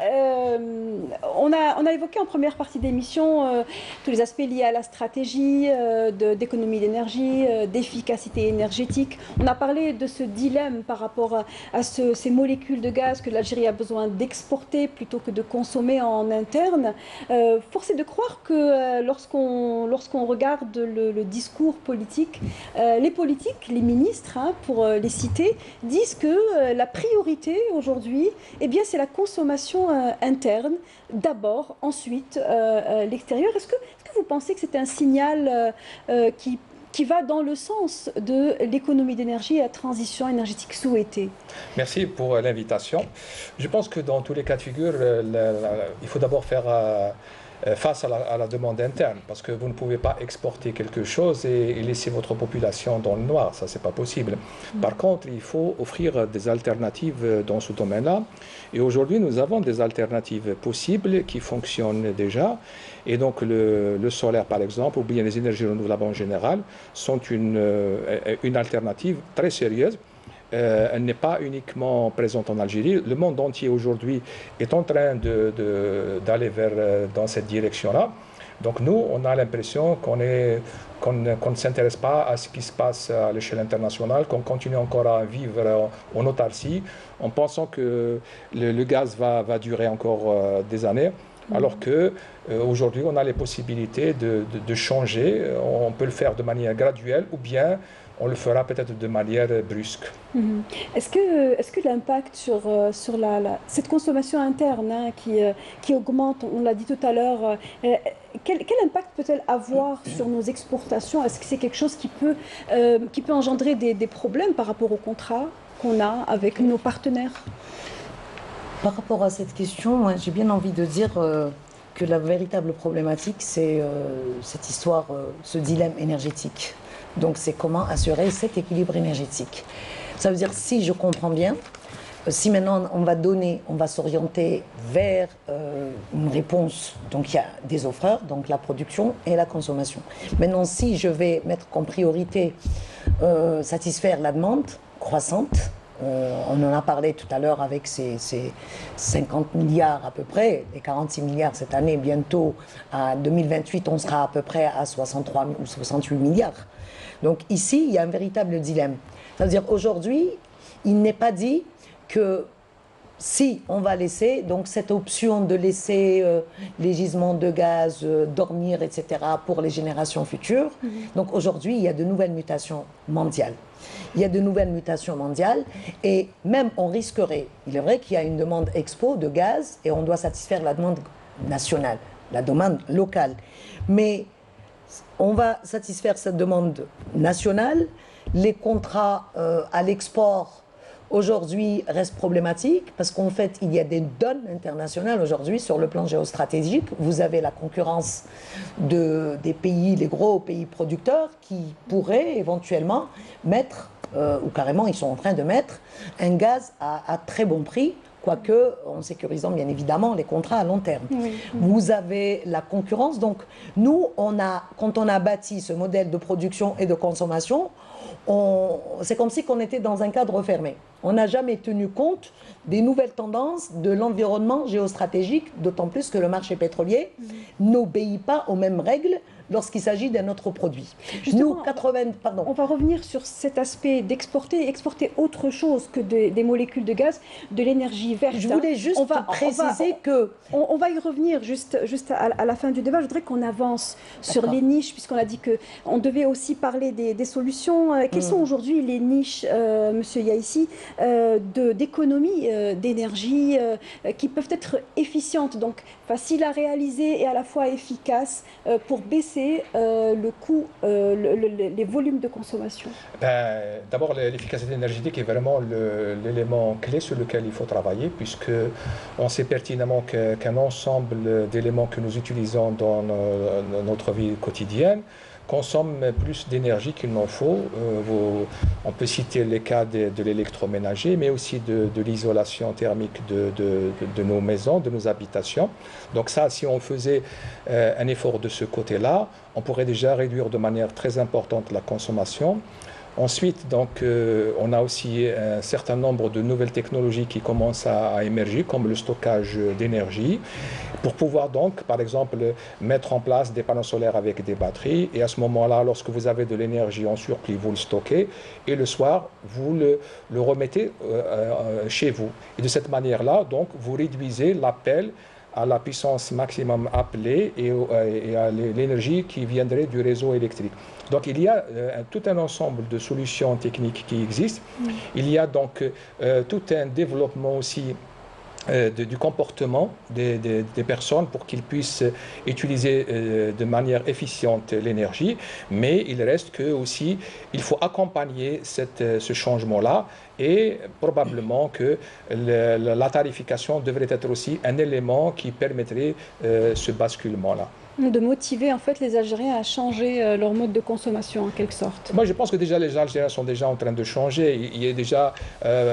on a évoqué en première partie d'émission tous les aspects liés à la stratégie d'économie d'énergie, d'efficacité énergétique. On a parlé de ce dilemme par rapport à ces molécules de gaz que l'Algérie a besoin d'exporter plutôt que de consommer en interne. Force est de croire que lorsqu'on regarde le discours politique, les politiques, les ministres, hein, pour les citer, disent que la priorité aujourd'hui, eh bien, c'est la consommation interne, d'abord, ensuite l'extérieur. Est-ce que vous pensez que c'est un signal qui va dans le sens de l'économie d'énergie et la transition énergétique souhaitée? Merci pour l'invitation. Je pense que dans tous les cas de figure, il faut d'abord faire face à la demande interne, parce que vous ne pouvez pas exporter quelque chose et laisser votre population dans le noir, ça c'est pas possible. Par contre, il faut offrir des alternatives dans ce domaine-là, et aujourd'hui nous avons des alternatives possibles qui fonctionnent déjà, et donc le solaire par exemple, ou bien les énergies renouvelables en général, sont une alternative très sérieuse. elle n'est pas uniquement présente en Algérie. Le monde entier aujourd'hui est en train d'aller dans cette direction-là. Donc nous, on a l'impression qu'on ne s'intéresse pas à ce qui se passe à l'échelle internationale, qu'on continue encore à vivre en autarcie, en pensant que le gaz va durer encore des années. Alors qu'aujourd'hui, on a les possibilités de changer. On peut le faire de manière graduelle ou bien on le fera peut-être de manière brusque. Est-ce que l'impact sur cette consommation interne qui augmente, on l'a dit tout à l'heure, quel impact peut-elle avoir sur nos exportations? Est-ce que c'est quelque chose qui peut engendrer des problèmes par rapport aux contrats qu'on a avec nos partenaires? Par rapport à cette question, moi, j'ai bien envie de dire que la véritable problématique, c'est cette histoire, ce dilemme énergétique. Donc, c'est comment assurer cet équilibre énergétique. Ça veut dire, si je comprends bien, si maintenant on va s'orienter vers une réponse, donc il y a des offreurs, donc la production et la consommation. Maintenant, si je vais mettre comme priorité satisfaire la demande croissante, on en a parlé tout à l'heure avec ces 50 milliards à peu près, les 46 milliards cette année, bientôt à 2028, on sera à peu près à 63 ou 68 milliards. Donc ici, il y a un véritable dilemme. C'est-à-dire aujourd'hui, il n'est pas dit que si on va laisser, donc cette option de laisser les gisements de gaz dormir, etc., pour les générations futures. Donc aujourd'hui, il y a de nouvelles mutations mondiales. Il y a de nouvelles mutations mondiales et même on risquerait, il est vrai qu'il y a une demande expo de gaz et on doit satisfaire la demande nationale, la demande locale. Mais on va satisfaire cette demande nationale, les contrats à l'export aujourd'hui restent problématiques parce qu'en fait, il y a des donnes internationales aujourd'hui sur le plan géostratégique. Vous avez la concurrence des pays, les gros pays producteurs qui pourraient éventuellement mettre, ou carrément ils sont en train de mettre, un gaz à très bon prix, quoique en sécurisant bien évidemment les contrats à long terme. Oui. Vous avez la concurrence. Donc nous, quand on a bâti ce modèle de production et de consommation, c'est comme si on était dans un cadre fermé. On n'a jamais tenu compte des nouvelles tendances de l'environnement géostratégique, d'autant plus que le marché pétrolier n'obéit pas aux mêmes règles lorsqu'il s'agit d'un autre produit. Justement, on va revenir sur cet aspect d'exporter, exporter autre chose que des molécules de gaz, de l'énergie verte. Je voulais juste préciser que... On va y revenir juste à la fin du débat. Je voudrais qu'on avance sur les niches, puisqu'on a dit qu'on devait aussi parler des solutions. Quelles sont aujourd'hui les niches, Monsieur Yaissi, d'économie d'énergie qui peuvent être efficientes, donc faciles à réaliser et à la fois efficaces pour baisser le coût, les volumes de consommation? D'abord, l'efficacité énergétique est vraiment l'élément clé sur lequel il faut travailler, puisque on sait pertinemment qu'un ensemble d'éléments que nous utilisons dans notre vie quotidienne consomme plus d'énergie qu'il n'en faut. On peut citer les cas de l'électroménager, mais aussi de l'isolation thermique de nos maisons, de nos habitations. Donc ça, si on faisait un effort de ce côté-là, on pourrait déjà réduire de manière très importante la consommation. Ensuite, donc, on a aussi un certain nombre de nouvelles technologies qui commencent à émerger, comme le stockage d'énergie, pour pouvoir donc, par exemple, mettre en place des panneaux solaires avec des batteries. Et à ce moment-là, lorsque vous avez de l'énergie en surplus, vous le stockez. Et le soir, vous le remettez chez vous. Et de cette manière-là, donc, vous réduisez l'appel à la puissance maximum appelée et à l'énergie qui viendrait du réseau électrique. Donc il y a tout un ensemble de solutions techniques qui existent. Il y a donc tout un développement aussi du comportement des personnes pour qu'ils puissent utiliser de manière efficiente l'énergie, mais il reste que aussi il faut accompagner ce changement-là et probablement que la tarification devrait être aussi un élément qui permettrait ce basculement-là. De motiver en fait les Algériens à changer leur mode de consommation en quelque sorte. Moi je pense que déjà les Algériens sont déjà en train de changer. Il y a déjà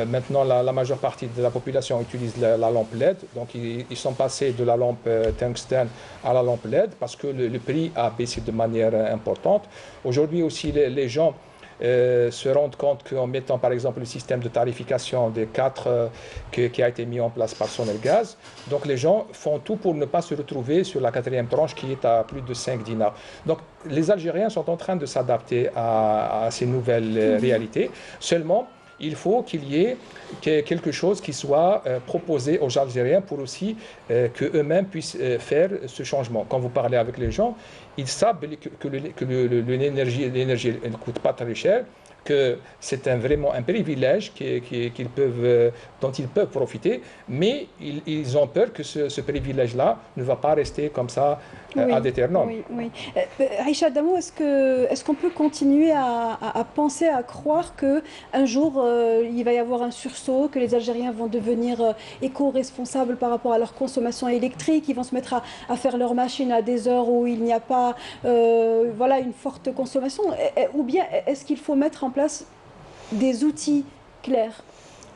maintenant la majeure partie de la population utilise la lampe LED. Donc ils sont passés de la lampe tungstène à la lampe LED parce que le prix a baissé de manière importante. Aujourd'hui aussi les gens se rendent compte qu'en mettant par exemple le système de tarification des 4 qui a été mis en place par Sonelgaz, donc les gens font tout pour ne pas se retrouver sur la 4e tranche qui est à plus de 5 dinars. Donc les Algériens sont en train de s'adapter à ces nouvelles réalités. Seulement, il faut qu'il y ait quelque chose qui soit proposé aux Algériens pour aussi qu'eux-mêmes puissent faire ce changement. Quand vous parlez avec les gens, ils savent que l'énergie ne coûte pas très cher, que c'est vraiment un privilège dont ils peuvent profiter, mais ils ont peur que ce privilège-là ne va pas rester comme ça ad aeternum. Oui. Aïcha Adamou, est-ce qu'on peut continuer à penser, à croire qu'un jour, il va y avoir un sursaut, que les Algériens vont devenir éco-responsables par rapport à leur consommation électrique, ils vont se mettre à faire leurs machines à des heures où il n'y a pas une forte consommation, ou bien est-ce qu'il faut mettre en place des outils clairs?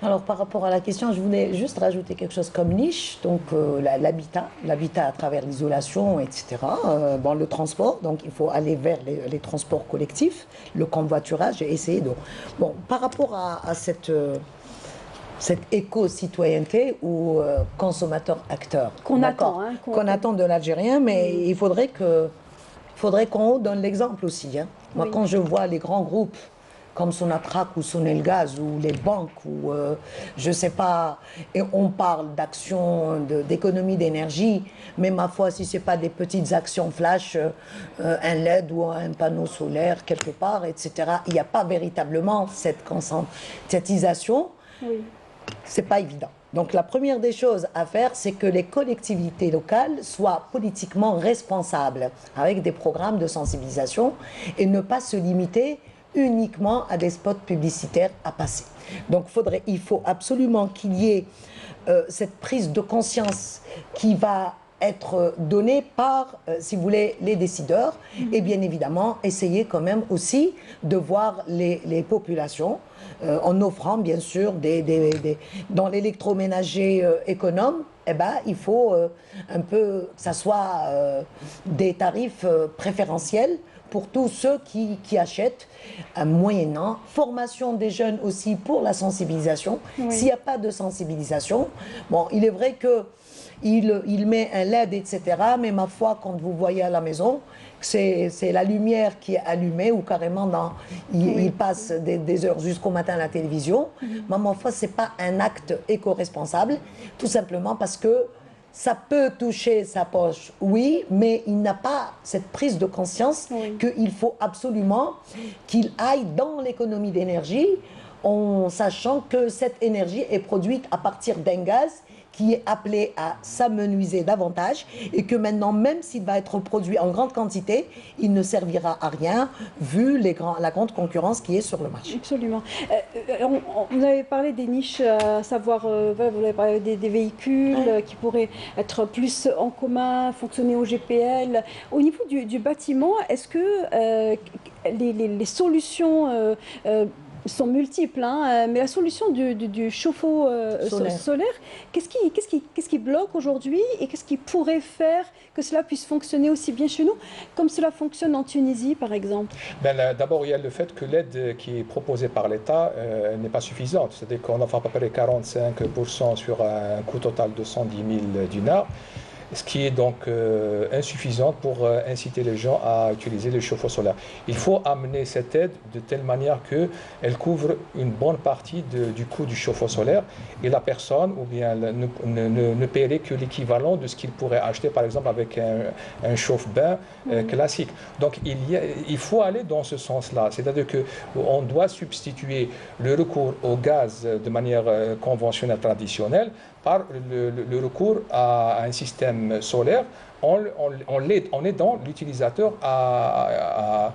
Alors, par rapport à la question, je voulais juste rajouter quelque chose comme niche, donc l'habitat à travers l'isolation, etc. Le transport, donc il faut aller vers les transports collectifs, le convoiturage et essayer de... Bon, par rapport à cette éco-citoyenneté ou consommateur-acteur qu'on attend de l'Algérien, mais il faudrait qu'on donne l'exemple aussi. Hein. Moi, quand je vois les grands groupes comme Sonatrach ou Sonelgaz ou les banques ou je sais pas, et on parle d'actions d'économie d'énergie, mais ma foi, si c'est pas des petites actions flash, un LED ou un panneau solaire quelque part, etc., il n'y a pas véritablement cette conscientisation, c'est pas évident. Donc la première des choses à faire, c'est que les collectivités locales soient politiquement responsables avec des programmes de sensibilisation et ne pas se limiter uniquement à des spots publicitaires à passer. Donc il faut absolument qu'il y ait cette prise de conscience qui va être donnée par, si vous voulez, les décideurs et bien évidemment essayer quand même aussi de voir les populations en offrant bien sûr dans l'électroménager économe, il faut un peu que ça soit des tarifs préférentiels pour tous ceux qui achètent, moyennant formation des jeunes aussi pour la sensibilisation. S'il n'y a pas de sensibilisation, bon, il est vrai qu'il met un LED, etc., mais ma foi, quand vous voyez à la maison, c'est la lumière qui est allumée ou carrément il passe des heures jusqu'au matin à la télévision. Mais ma foi, ce n'est pas un acte éco-responsable, tout simplement parce que ça peut toucher sa poche, oui, mais il n'a pas cette prise de conscience qu'il faut absolument qu'il aille dans l'économie d'énergie en sachant que cette énergie est produite à partir d'un gaz qui est appelé à s'amenuiser davantage et que maintenant, même s'il va être produit en grande quantité, il ne servira à rien vu la grande concurrence qui est sur le marché. Absolument. Vous avez parlé des niches, à savoir, vous avez parlé des véhicules qui pourraient être plus en commun, fonctionner au GPL. Au niveau du bâtiment, est-ce que les solutions sont multiples, mais la solution du chauffe-eau solaire, qu'est-ce qui bloque aujourd'hui et qu'est-ce qui pourrait faire que cela puisse fonctionner aussi bien chez nous comme cela fonctionne en Tunisie, par exemple? D'abord, il y a le fait que l'aide qui est proposée par l'État n'est pas suffisante. C'est-à-dire qu'on offre à peu près 45% sur un coût total de 110 000 dinars. Ce qui est donc insuffisant pour inciter les gens à utiliser les chauffe-eau solaires. Il faut amener cette aide de telle manière qu'elle couvre une bonne partie du coût du chauffe-eau solaire et la personne ou bien ne paierait que l'équivalent de ce qu'il pourrait acheter par exemple avec un chauffe-bain classique. Donc il faut aller dans ce sens-là, c'est-à-dire qu'on doit substituer le recours au gaz de manière conventionnelle traditionnelle par le recours à un système solaire en aidant l'utilisateur à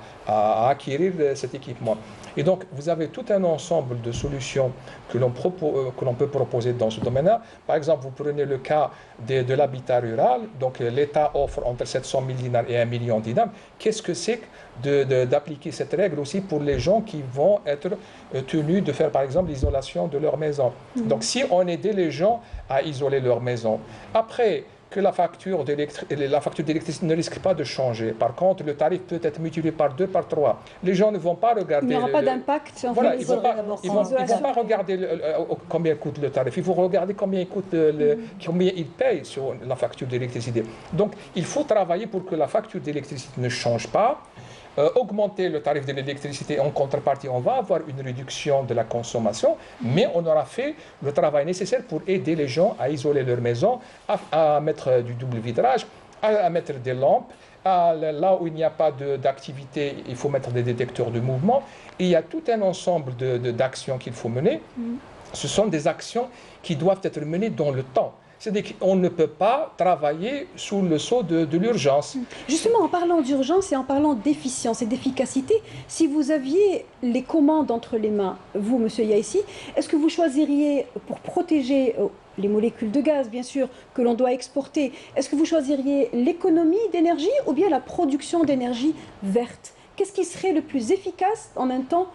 acquérir cet équipement. Et donc, vous avez tout un ensemble de solutions que l'on peut proposer dans ce domaine-là. Par exemple, vous prenez le cas de l'habitat rural. Donc, l'État offre entre 700 000 dinars et 1 million de dinars. Qu'est-ce que c'est d'appliquer cette règle aussi pour les gens qui vont être tenus de faire, par exemple, l'isolation de leur maison? Donc, si on aidait les gens à isoler leur maison, après, que la facture d'électricité ne risque pas de changer. Par contre, le tarif peut être multiplié par 2, par 3. Les gens ne vont pas regarder... Il n'y aura pas d'impact. Voilà, ils ne vont pas regarder combien coûte le tarif. Il faut regarder combien ils payent sur la facture d'électricité. Donc, il faut travailler pour que la facture d'électricité ne change pas. Augmenter le tarif de l'électricité, en contrepartie, on va avoir une réduction de la consommation, mais on aura fait le travail nécessaire pour aider les gens à isoler leur maison, à mettre du double vitrage, à mettre des lampes. Là où il n'y a pas d'activité, il faut mettre des détecteurs de mouvement. Et il y a tout un ensemble d'actions qu'il faut mener. Ce sont des actions qui doivent être menées dans le temps. C'est-à-dire qu'on ne peut pas travailler sous le sceau de l'urgence. Justement, en parlant d'urgence et en parlant d'efficience et d'efficacité, si vous aviez les commandes entre les mains, vous, Monsieur Yaissi, est-ce que vous choisiriez, pour protéger les molécules de gaz, bien sûr, que l'on doit exporter, est-ce que vous choisiriez l'économie d'énergie ou bien la production d'énergie verte? Qu'est-ce qui serait le plus efficace en un temps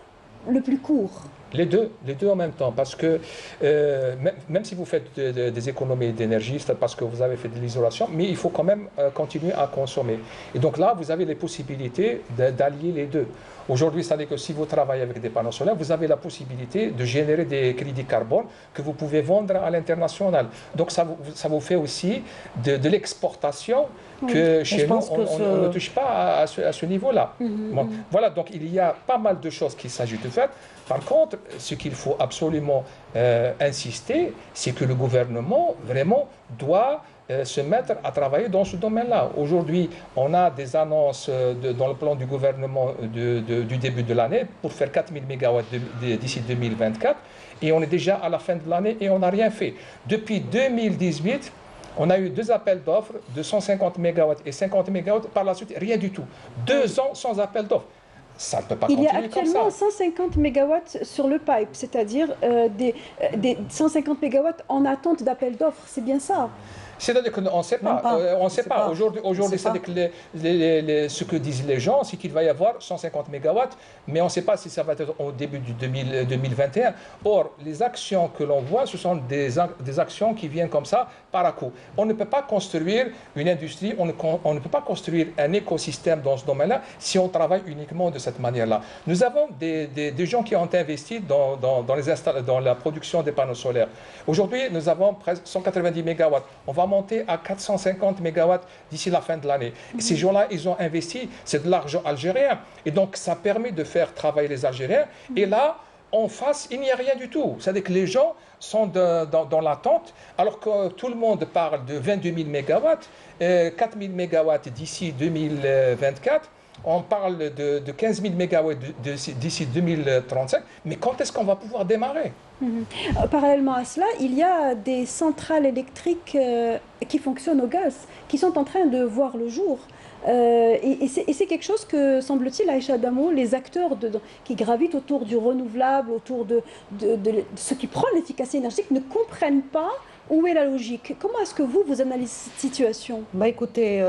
le plus court? Les deux en même temps, parce que même si vous faites des économies d'énergie, c'est parce que vous avez fait de l'isolation, mais il faut quand même continuer à consommer. Et donc là, vous avez les possibilités d'allier les deux. Aujourd'hui, c'est-à-dire que si vous travaillez avec des panneaux solaires, vous avez la possibilité de générer des crédits carbone que vous pouvez vendre à l'international. Donc ça vous fait aussi de l'exportation que chez nous, on ne touche pas à ce niveau-là. Bon, voilà, donc il y a pas mal de choses qu'il s'agit de faire. Par contre, ce qu'il faut absolument insister, c'est que le gouvernement vraiment doit se mettre à travailler dans ce domaine-là. Aujourd'hui, on a des annonces dans le plan du gouvernement du début de l'année pour faire 4000 MW d'ici 2024 et on est déjà à la fin de l'année et on n'a rien fait. Depuis 2018, on a eu 2 appels d'offres de 150 MW et 50 MW. Par la suite, rien du tout. 2 ans sans appel d'offres. Ça ne peut pas continuer comme ça. Il y a actuellement 150 MW sur le pipe, c'est-à-dire des 150 MW en attente d'appel d'offres. C'est bien ça? C'est-à-dire qu'on ne sait pas. On ne sait pas. Aujourd'hui, c'est que ce que disent les gens, c'est qu'il va y avoir 150 MW, mais on ne sait pas si ça va être au début du 2021. Or, les actions que l'on voit, ce sont des actions qui viennent comme ça, par à coup. On ne peut pas construire une industrie, on ne peut pas construire un écosystème dans ce domaine-là si on travaille uniquement de cette manière-là. Nous avons des gens qui ont investi dans la production des panneaux solaires. Aujourd'hui, nous avons presque 190 MW. On va monter à 450 MW d'ici la fin de l'année. Ces gens-là, ils ont investi, c'est de l'argent algérien. Et donc, ça permet de faire travailler les Algériens. Et là, en face, il n'y a rien du tout. C'est-à-dire que les gens sont dans l'attente, alors que tout le monde parle de 22 000 MW, 4 000 MW d'ici 2024. On parle de 15 000 MW d'ici 2035. Mais quand est-ce qu'on va pouvoir démarrer? Parallèlement à cela, il y a des centrales électriques qui fonctionnent au gaz, qui sont en train de voir le jour. Et c'est quelque chose que, semble-t-il, Aïcha Adamo, les acteurs qui gravitent autour du renouvelable, autour de ce qui prend l'efficacité énergétique, ne comprennent pas où est la logique. Comment est-ce que vous analysez cette situation? Écoutez,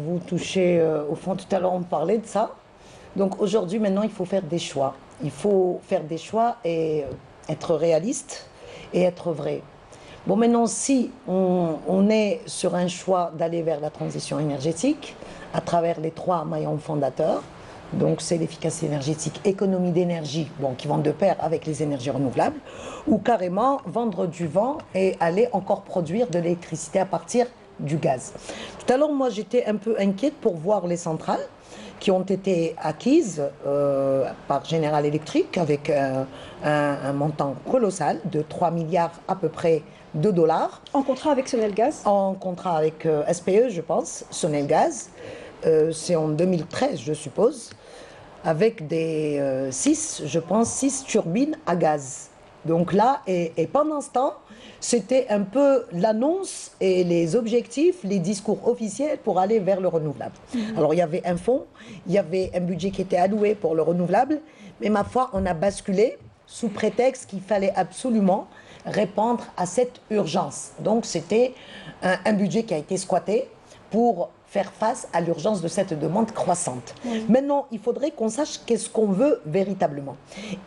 vous touchez au fond, tout à l'heure on parlait de ça. Donc aujourd'hui, maintenant, il faut faire des choix. Il faut faire des choix et être réaliste et être vrai. Bon, maintenant, si on est sur un choix d'aller vers la transition énergétique à travers les 3 maillons fondateurs, donc c'est l'efficacité énergétique, économie d'énergie, qui vont de pair avec les énergies renouvelables, ou carrément vendre du vent et aller encore produire de l'électricité à partir du gaz. Tout à l'heure, moi, j'étais un peu inquiète pour voir les centrales qui ont été acquises par General Electric avec un montant colossal de 3 milliards à peu près de dollars. En contrat avec Sonelgaz? En contrat avec SPE, je pense, Sonelgaz. C'est en 2013, je suppose, avec des 6 turbines à gaz. Donc là, et pendant ce temps, c'était un peu l'annonce et les objectifs, les discours officiels pour aller vers le renouvelable. Alors il y avait un fonds, il y avait un budget qui était alloué pour le renouvelable, mais ma foi, on a basculé sous prétexte qu'il fallait absolument répondre à cette urgence. Donc c'était un budget qui a été squatté pour faire face à l'urgence de cette demande croissante. Maintenant, il faudrait qu'on sache qu'est-ce qu'on veut véritablement.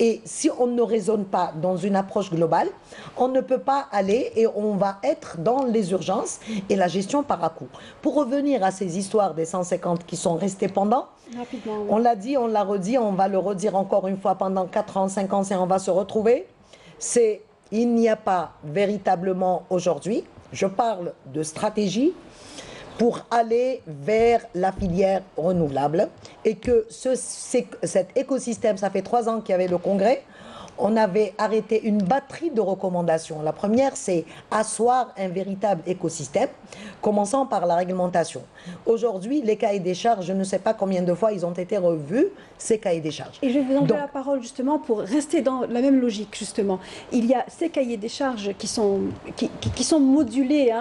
Et si on ne raisonne pas dans une approche globale, on ne peut pas aller et on va être dans les urgences et la gestion par à-coup. Pour revenir à ces histoires des 150 qui sont restés pendants, on l'a dit, on l'a redit, on va le redire encore une fois pendant 4 ans, 5 ans, et on va se retrouver. Il n'y a pas véritablement aujourd'hui, je parle de stratégie, pour aller vers la filière renouvelable et que cet écosystème, ça fait 3 ans qu'il y avait le congrès, on avait arrêté une batterie de recommandations. La première, c'est asseoir un véritable écosystème, commençant par la réglementation. Aujourd'hui, les cahiers des charges, je ne sais pas combien de fois ils ont été revus, ces cahiers des charges. Et je vais vous donner la parole justement pour rester dans la même logique justement. Il y a ces cahiers des charges qui sont modulés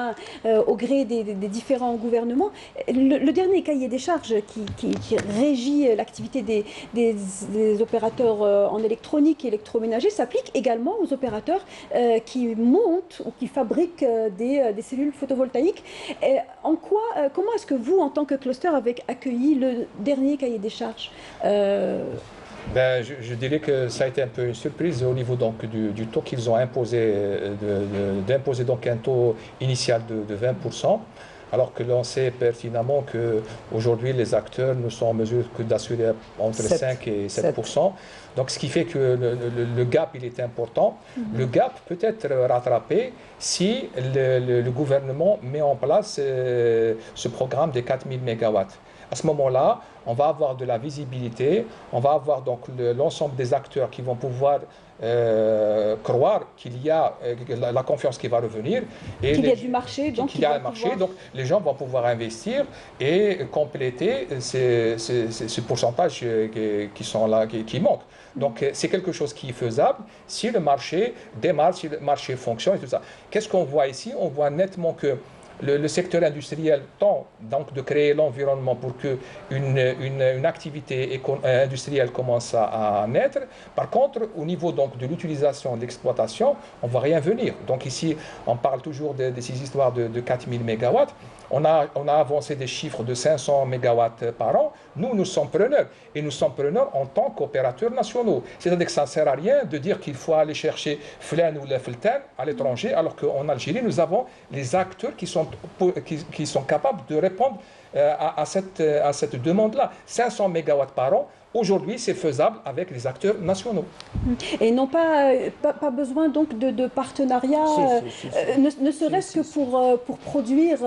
au gré des différents gouvernements. Le dernier cahier des charges qui régit l'activité des opérateurs en électronique et électroménager s'applique également aux opérateurs qui montent ou qui fabriquent des cellules photovoltaïques. Comment est-ce que vous, en tant que cluster, avez accueilli le dernier cahier des charges je dirais que ça a été un peu une surprise au niveau donc, du taux qu'ils ont imposé, d'imposer donc un taux initial de 20%. Alors que l'on sait pertinemment qu'aujourd'hui, les acteurs ne sont en mesure que d'assurer entre 5 et 7%. Donc, ce qui fait que le gap, il est important. Le gap peut être rattrapé si le gouvernement met en place ce programme des 4000 MW. À ce moment-là, on va avoir de la visibilité, on va avoir donc l'ensemble des acteurs qui vont pouvoir croire qu'il y a la confiance qui va revenir. Qu'il y a du marché, donc qu'il y a un marché, donc les gens vont pouvoir investir et compléter ces pourcentages qui sont là, qui manquent. Donc c'est quelque chose qui est faisable si le marché démarre, si le marché fonctionne et tout ça. Qu'est-ce qu'on voit ici? On voit nettement que le secteur industriel tente donc de créer l'environnement pour qu'une activité industrielle commence à naître. Par contre, au niveau donc de l'utilisation, de l'exploitation, on ne voit rien venir. Donc ici, on parle toujours de ces histoires de 4000 MW. On a avancé des chiffres de 500 MW par an. Nous sommes preneurs. Et nous sommes preneurs en tant qu'opérateurs nationaux. C'est-à-dire que ça ne sert à rien de dire qu'il faut aller chercher Flan ou le Felten à l'étranger, alors qu'en Algérie, nous avons les acteurs qui sont capables de répondre à cette demande-là. 500 MW par an. Aujourd'hui, c'est faisable avec les acteurs nationaux. Et non pas besoin donc de partenariats, ne serait-ce que pour produire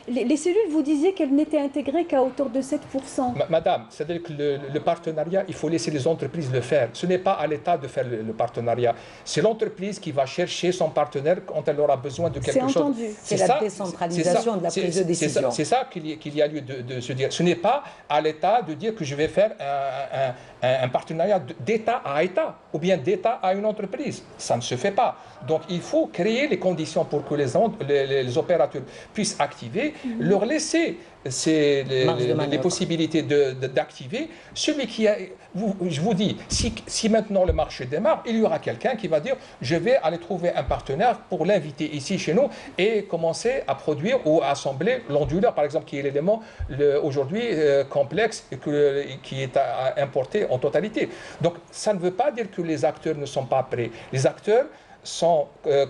les cellules. Vous disiez qu'elles n'étaient intégrées qu'à hauteur de 7%. Madame, c'est-à-dire que le partenariat, il faut laisser les entreprises le faire. Ce n'est pas à l'État de faire le partenariat. C'est l'entreprise qui va chercher son partenaire quand elle aura besoin de quelque chose. C'est entendu. C'est la décentralisation de la prise de décision. C'est ça qu'il y a lieu de se dire. Ce n'est pas à l'État de dire que je vais faire un partenariat d'État à État ou bien d'État à une entreprise. Ça ne se fait pas. Donc il faut créer les conditions pour que les opérateurs puissent activer, leur laisser les possibilités d'activer. Celui qui a, je vous dis, si maintenant le marché démarre, il y aura quelqu'un qui va dire je vais aller trouver un partenaire pour l'inviter ici chez nous et commencer à produire ou à assembler l'onduleur, par exemple, qui est l'élément aujourd'hui complexe et qui est importé en totalité. Donc ça ne veut pas dire que les acteurs ne sont pas prêts. Les acteurs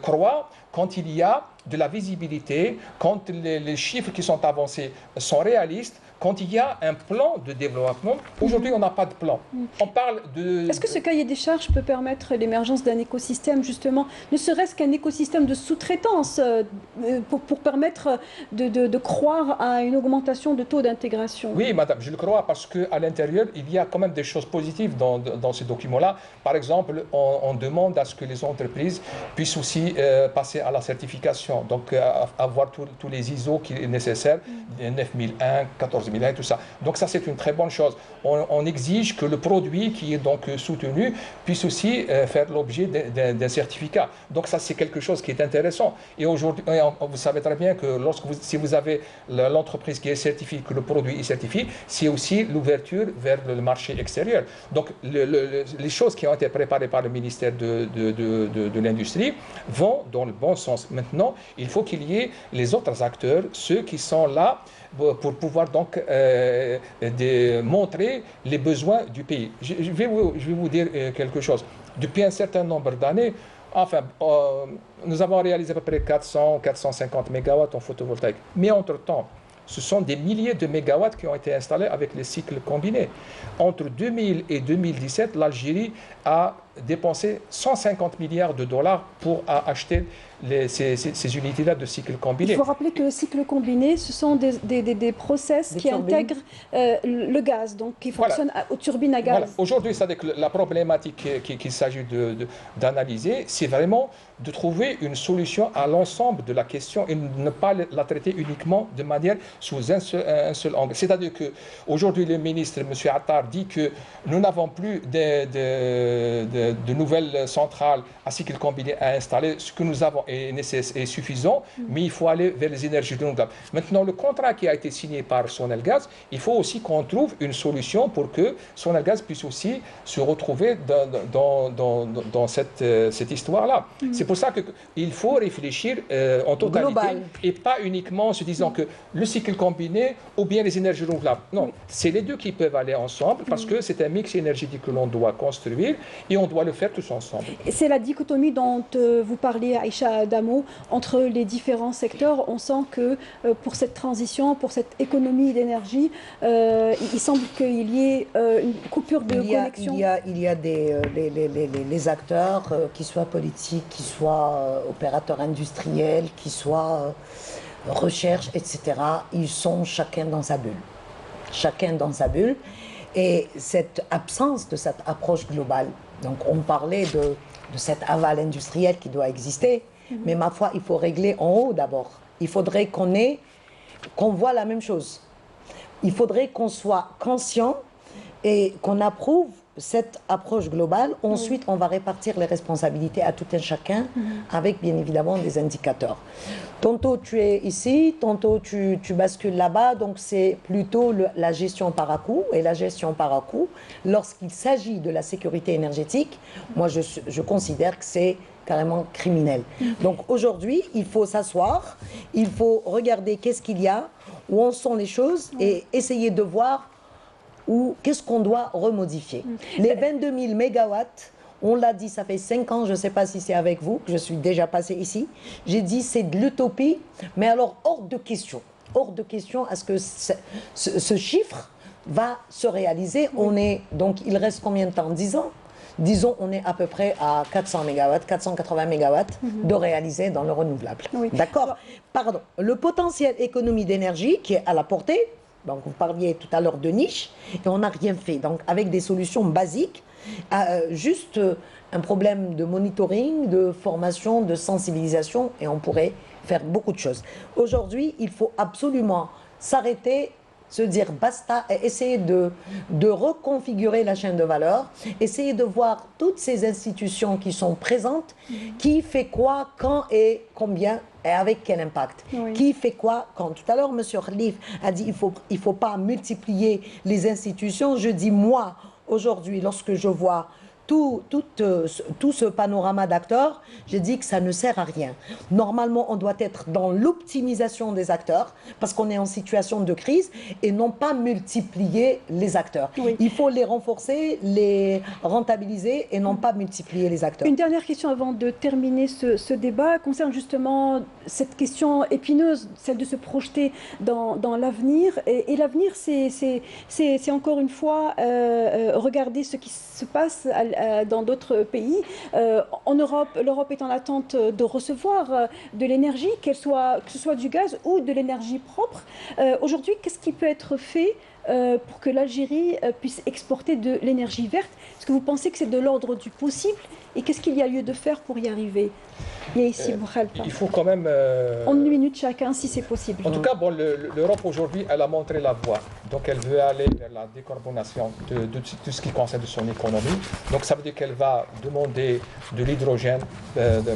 croient quand il y a de la visibilité, quand les chiffres qui sont avancés sont réalistes, quand il y a un plan de développement. Aujourd'hui, on n'a pas de plan. On parle de... Est-ce que ce cahier des charges peut permettre l'émergence d'un écosystème, justement, ne serait-ce qu'un écosystème de sous-traitance pour permettre de croire à une augmentation de taux d'intégration? Oui, madame, je le crois parce qu'à l'intérieur, il y a quand même des choses positives dans ces documents-là. Par exemple, on demande à ce que les entreprises puissent aussi passer à la certification, donc avoir tous les ISO qui est nécessaire, 9001, 14001 et tout ça. Donc ça, c'est une très bonne chose. On exige que le produit qui est donc soutenu puisse aussi faire l'objet d'un certificat. Donc ça, c'est quelque chose qui est intéressant. Et aujourd'hui, vous savez très bien que si vous avez l'entreprise qui est certifiée, que le produit est certifié, c'est aussi l'ouverture vers le marché extérieur. Donc les choses qui ont été préparées par le ministère de l'Industrie vont dans le bon sens. Maintenant, il faut qu'il y ait les autres acteurs, ceux qui sont là ça pour pouvoir donc montrer les besoins du pays. Je vais vous dire quelque chose. Depuis un certain nombre d'années, enfin, nous avons réalisé à peu près 400-450 mégawatts en photovoltaïque. Mais entre-temps, ce sont des milliers de mégawatts qui ont été installés avec les cycles combinés. Entre 2000 et 2017, l'Algérie a dépensé 150 milliards de dollars pour acheter ces unités-là de cycle combiné. Il faut rappeler que le cycle combiné, ce sont des process qui intègrent le gaz, donc qui fonctionnent aux turbines à gaz. Voilà. Aujourd'hui, la problématique qu'il s'agit d'analyser, c'est vraiment de trouver une solution à l'ensemble de la question et ne pas la traiter uniquement de manière sous un seul angle. C'est-à-dire qu'aujourd'hui, le ministre, M. Attar, dit que nous n'avons plus de nouvelles centrales à cycle combiné à installer. Ce que nous avons est suffisant, mais il faut aller vers les énergies renouvelables. Maintenant, le contrat qui a été signé par Sonelgaz, il faut aussi qu'on trouve une solution pour que Sonelgaz puisse aussi se retrouver dans cette histoire-là. C'est pour ça qu'il faut réfléchir en totalité global, et pas uniquement en se disant que le cycle combiné ou bien les énergies renouvelables. Non, c'est les deux qui peuvent aller ensemble parce que c'est un mix énergétique que l'on doit construire et on doit le faire tous ensemble. C'est la dichotomie dont vous parliez, Aïcha Adamo, entre les différents secteurs. On sent que pour cette transition, pour cette économie d'énergie, il semble qu'il y ait une coupure de connexion. Il y a les acteurs, qui soient politiques, qui soient opérateurs industriels, qui soient recherche, etc. Ils sont chacun dans sa bulle. Chacun dans sa bulle. Et cette absence de cette approche globale, donc on parlait de cet aval industriel qui doit exister, mais ma foi, il faut régler en haut d'abord. Il faudrait qu'on voit la même chose. Il faudrait qu'on soit conscient et qu'on approuve cette approche globale. Ensuite, on va répartir les responsabilités à tout un chacun avec bien évidemment des indicateurs. Tantôt tu es ici, tantôt tu bascules là-bas, donc c'est plutôt la gestion par à-coup. Et la gestion par à-coup, lorsqu'il s'agit de la sécurité énergétique, moi je considère que c'est carrément criminel. Donc aujourd'hui, il faut s'asseoir, il faut regarder qu'est-ce qu'il y a, où en sont les choses et essayer de voir ou qu'est-ce qu'on doit remodifier. Les 22 000 mégawatts, on l'a dit, ça fait 5 ans, je ne sais pas si c'est avec vous, que je suis déjà passée ici. J'ai dit c'est de l'utopie, mais alors hors de question à ce que ce chiffre va se réaliser. Donc il reste combien de temps? 10 ans. Disons, on est à peu près à 400 mégawatts, 480 mégawatts de réaliser dans le renouvelable. D'accord? Pardon. Le potentiel économie d'énergie qui est à la portée. Donc, vous parliez tout à l'heure de niche, et on n'a rien fait. Donc, avec des solutions basiques, juste un problème de monitoring, de formation, de sensibilisation, et on pourrait faire beaucoup de choses. Aujourd'hui, il faut absolument s'arrêter, se dire basta, et essayer de reconfigurer la chaîne de valeur, essayer de voir toutes ces institutions qui sont présentes, qui fait quoi, quand et combien, et avec quel impact. Qui fait quoi quand? Tout à l'heure, M. Khalif a dit il faut pas multiplier les institutions. Je dis, moi, aujourd'hui, lorsque je vois tout ce panorama d'acteurs, je dis que ça ne sert à rien. Normalement, on doit être dans l'optimisation des acteurs parce qu'on est en situation de crise et non pas multiplier les acteurs. Il faut les renforcer, les rentabiliser et non pas multiplier les acteurs. Une dernière question avant de terminer ce débat concerne justement cette question épineuse, celle de se projeter dans l'avenir. Et l'avenir, c'est encore une fois regarder ce qui se passe dans d'autres pays. En Europe, l'Europe est en attente de recevoir de l'énergie, que ce soit du gaz ou de l'énergie propre. Aujourd'hui, qu'est-ce qui peut être fait pour que l'Algérie puisse exporter de l'énergie verte? Est-ce que vous pensez que c'est de l'ordre du possible? Et qu'est-ce qu'il y a lieu de faire pour y arriver? Il faut quand même... En 1 minute chacun, si c'est possible. En tout cas, bon, l'Europe aujourd'hui, elle a montré la voie. Donc elle veut aller vers la décarbonation de tout ce qui concerne son économie. Donc ça veut dire qu'elle va demander de l'hydrogène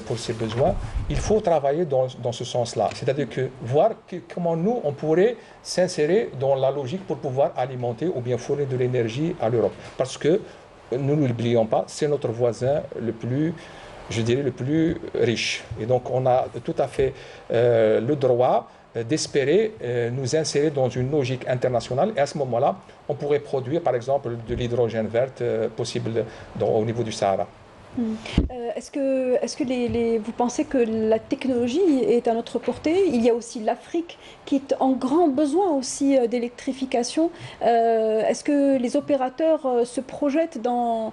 pour ses besoins. Il faut travailler dans ce sens-là. C'est-à-dire que voir comment nous, on pourrait s'insérer dans la logique pour pouvoir alimenter ou bien fournir de l'énergie à l'Europe. Parce que, nous ne l'oublions pas, c'est notre voisin le plus, je dirais, le plus riche. Et donc on a tout à fait le droit d'espérer nous insérer dans une logique internationale. Et à ce moment-là, on pourrait produire, par exemple, de l'hydrogène vert possible au niveau du Sahara. Est-ce que vous pensez que la technologie est à notre portée? Il y a aussi l'Afrique qui est en grand besoin aussi d'électrification. Est-ce que les opérateurs se projettent dans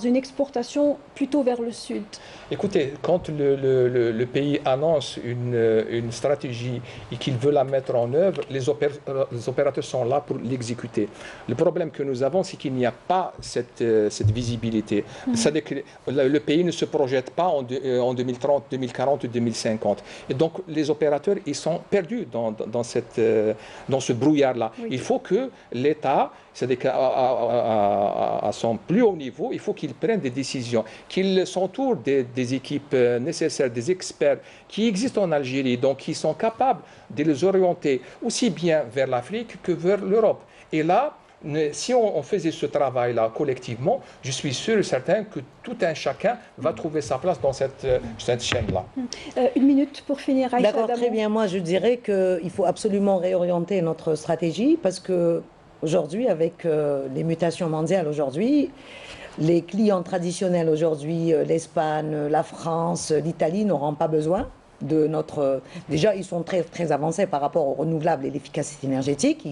une exportation plutôt vers le sud? Écoutez, quand le pays annonce une stratégie et qu'il veut la mettre en œuvre, les opérateurs sont là pour l'exécuter. Le problème que nous avons, c'est qu'il n'y a pas cette visibilité. C'est-à-dire que le pays ne se projette pas en 2030, 2040 ou 2050. Et donc, les opérateurs, ils sont perdus dans ce brouillard-là. Oui. Il faut que l'État, c'est-à-dire qu'à son plus haut niveau, il faut qu'il prenne des décisions, qu'il s'entoure des équipes nécessaires, des experts qui existent en Algérie, donc qui sont capables de les orienter aussi bien vers l'Afrique que vers l'Europe. Et là, si on faisait ce travail-là collectivement, je suis sûr et certain que tout un chacun va trouver sa place dans cette chaîne-là. Une minute pour finir, Aïcha. D'accord, très bien. Moi, je dirais qu'il faut absolument réorienter notre stratégie parce que aujourd'hui, avec les mutations mondiales aujourd'hui, les clients traditionnels aujourd'hui, l'Espagne, la France, l'Italie n'auront pas besoin de notre... Déjà, ils sont très, très avancés par rapport aux renouvelables et l'efficacité énergétique.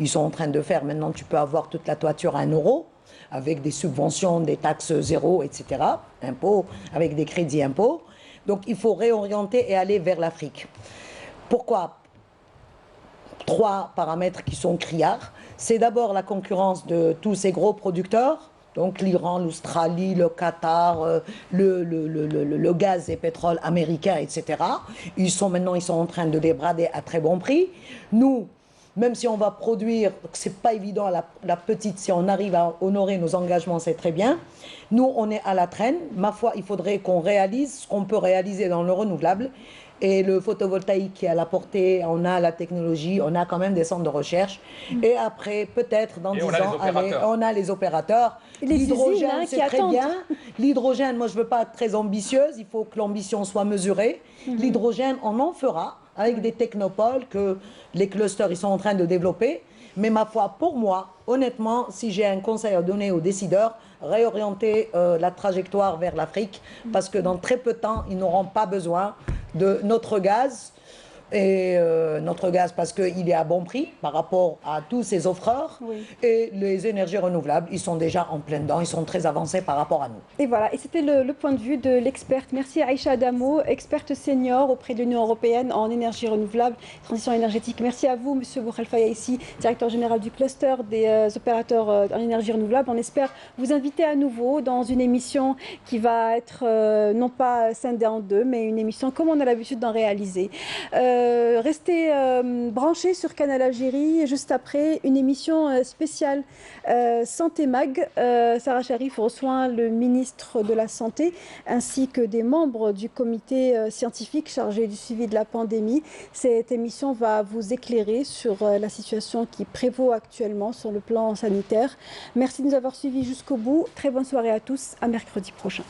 Ils sont en train de faire, maintenant, tu peux avoir toute la toiture à 1 euro, avec des subventions, des taxes zéro, etc., impôts, avec des crédits impôts. Donc, il faut réorienter et aller vers l'Afrique. Pourquoi? 3 paramètres qui sont criards. C'est d'abord la concurrence de tous ces gros producteurs, donc l'Iran, l'Australie, le Qatar, le gaz et pétrole américain, etc. Ils sont en train de les brader à très bon prix. Nous, même si on va produire, c'est pas évident, la petite, si on arrive à honorer nos engagements, c'est très bien. Nous, on est à la traîne. Ma foi, il faudrait qu'on réalise ce qu'on peut réaliser dans le renouvelable. Et le photovoltaïque qui est à la portée, on a la technologie, on a quand même des centres de recherche. Et après, peut-être dans 10 ans, on a les opérateurs. L'hydrogène, c'est très bien. L'hydrogène, moi, je ne veux pas être très ambitieuse. Il faut que l'ambition soit mesurée. L'hydrogène, on en fera avec des technopoles que les clusters ils sont en train de développer. Mais ma foi, pour moi, honnêtement, si j'ai un conseil à donner aux décideurs, réorienter la trajectoire vers l'Afrique, parce que dans très peu de temps, ils n'auront pas besoin de notre gaz, et notre gaz parce qu'il est à bon prix par rapport à tous ces offreurs, oui. Et les énergies renouvelables, ils sont déjà en plein dedans, ils sont très avancés par rapport à nous. Et voilà, et c'était le point de vue de l'experte. Merci Aïcha Adamo, experte senior auprès de l'Union européenne en énergie renouvelable, transition énergétique. Merci à vous, Monsieur Boukhalifa Yaissi, directeur général du cluster des opérateurs en énergie renouvelable. On espère vous inviter à nouveau dans une émission qui va être non pas scindée en deux, mais une émission comme on a l'habitude d'en réaliser. Restez branchés sur Canal Algérie. Juste après, une émission spéciale Santé Mag. Sarah Sharif reçoit le ministre de la Santé ainsi que des membres du comité scientifique chargé du suivi de la pandémie. Cette émission va vous éclairer sur la situation qui prévaut actuellement sur le plan sanitaire. Merci de nous avoir suivis jusqu'au bout. Très bonne soirée à tous. À mercredi prochain.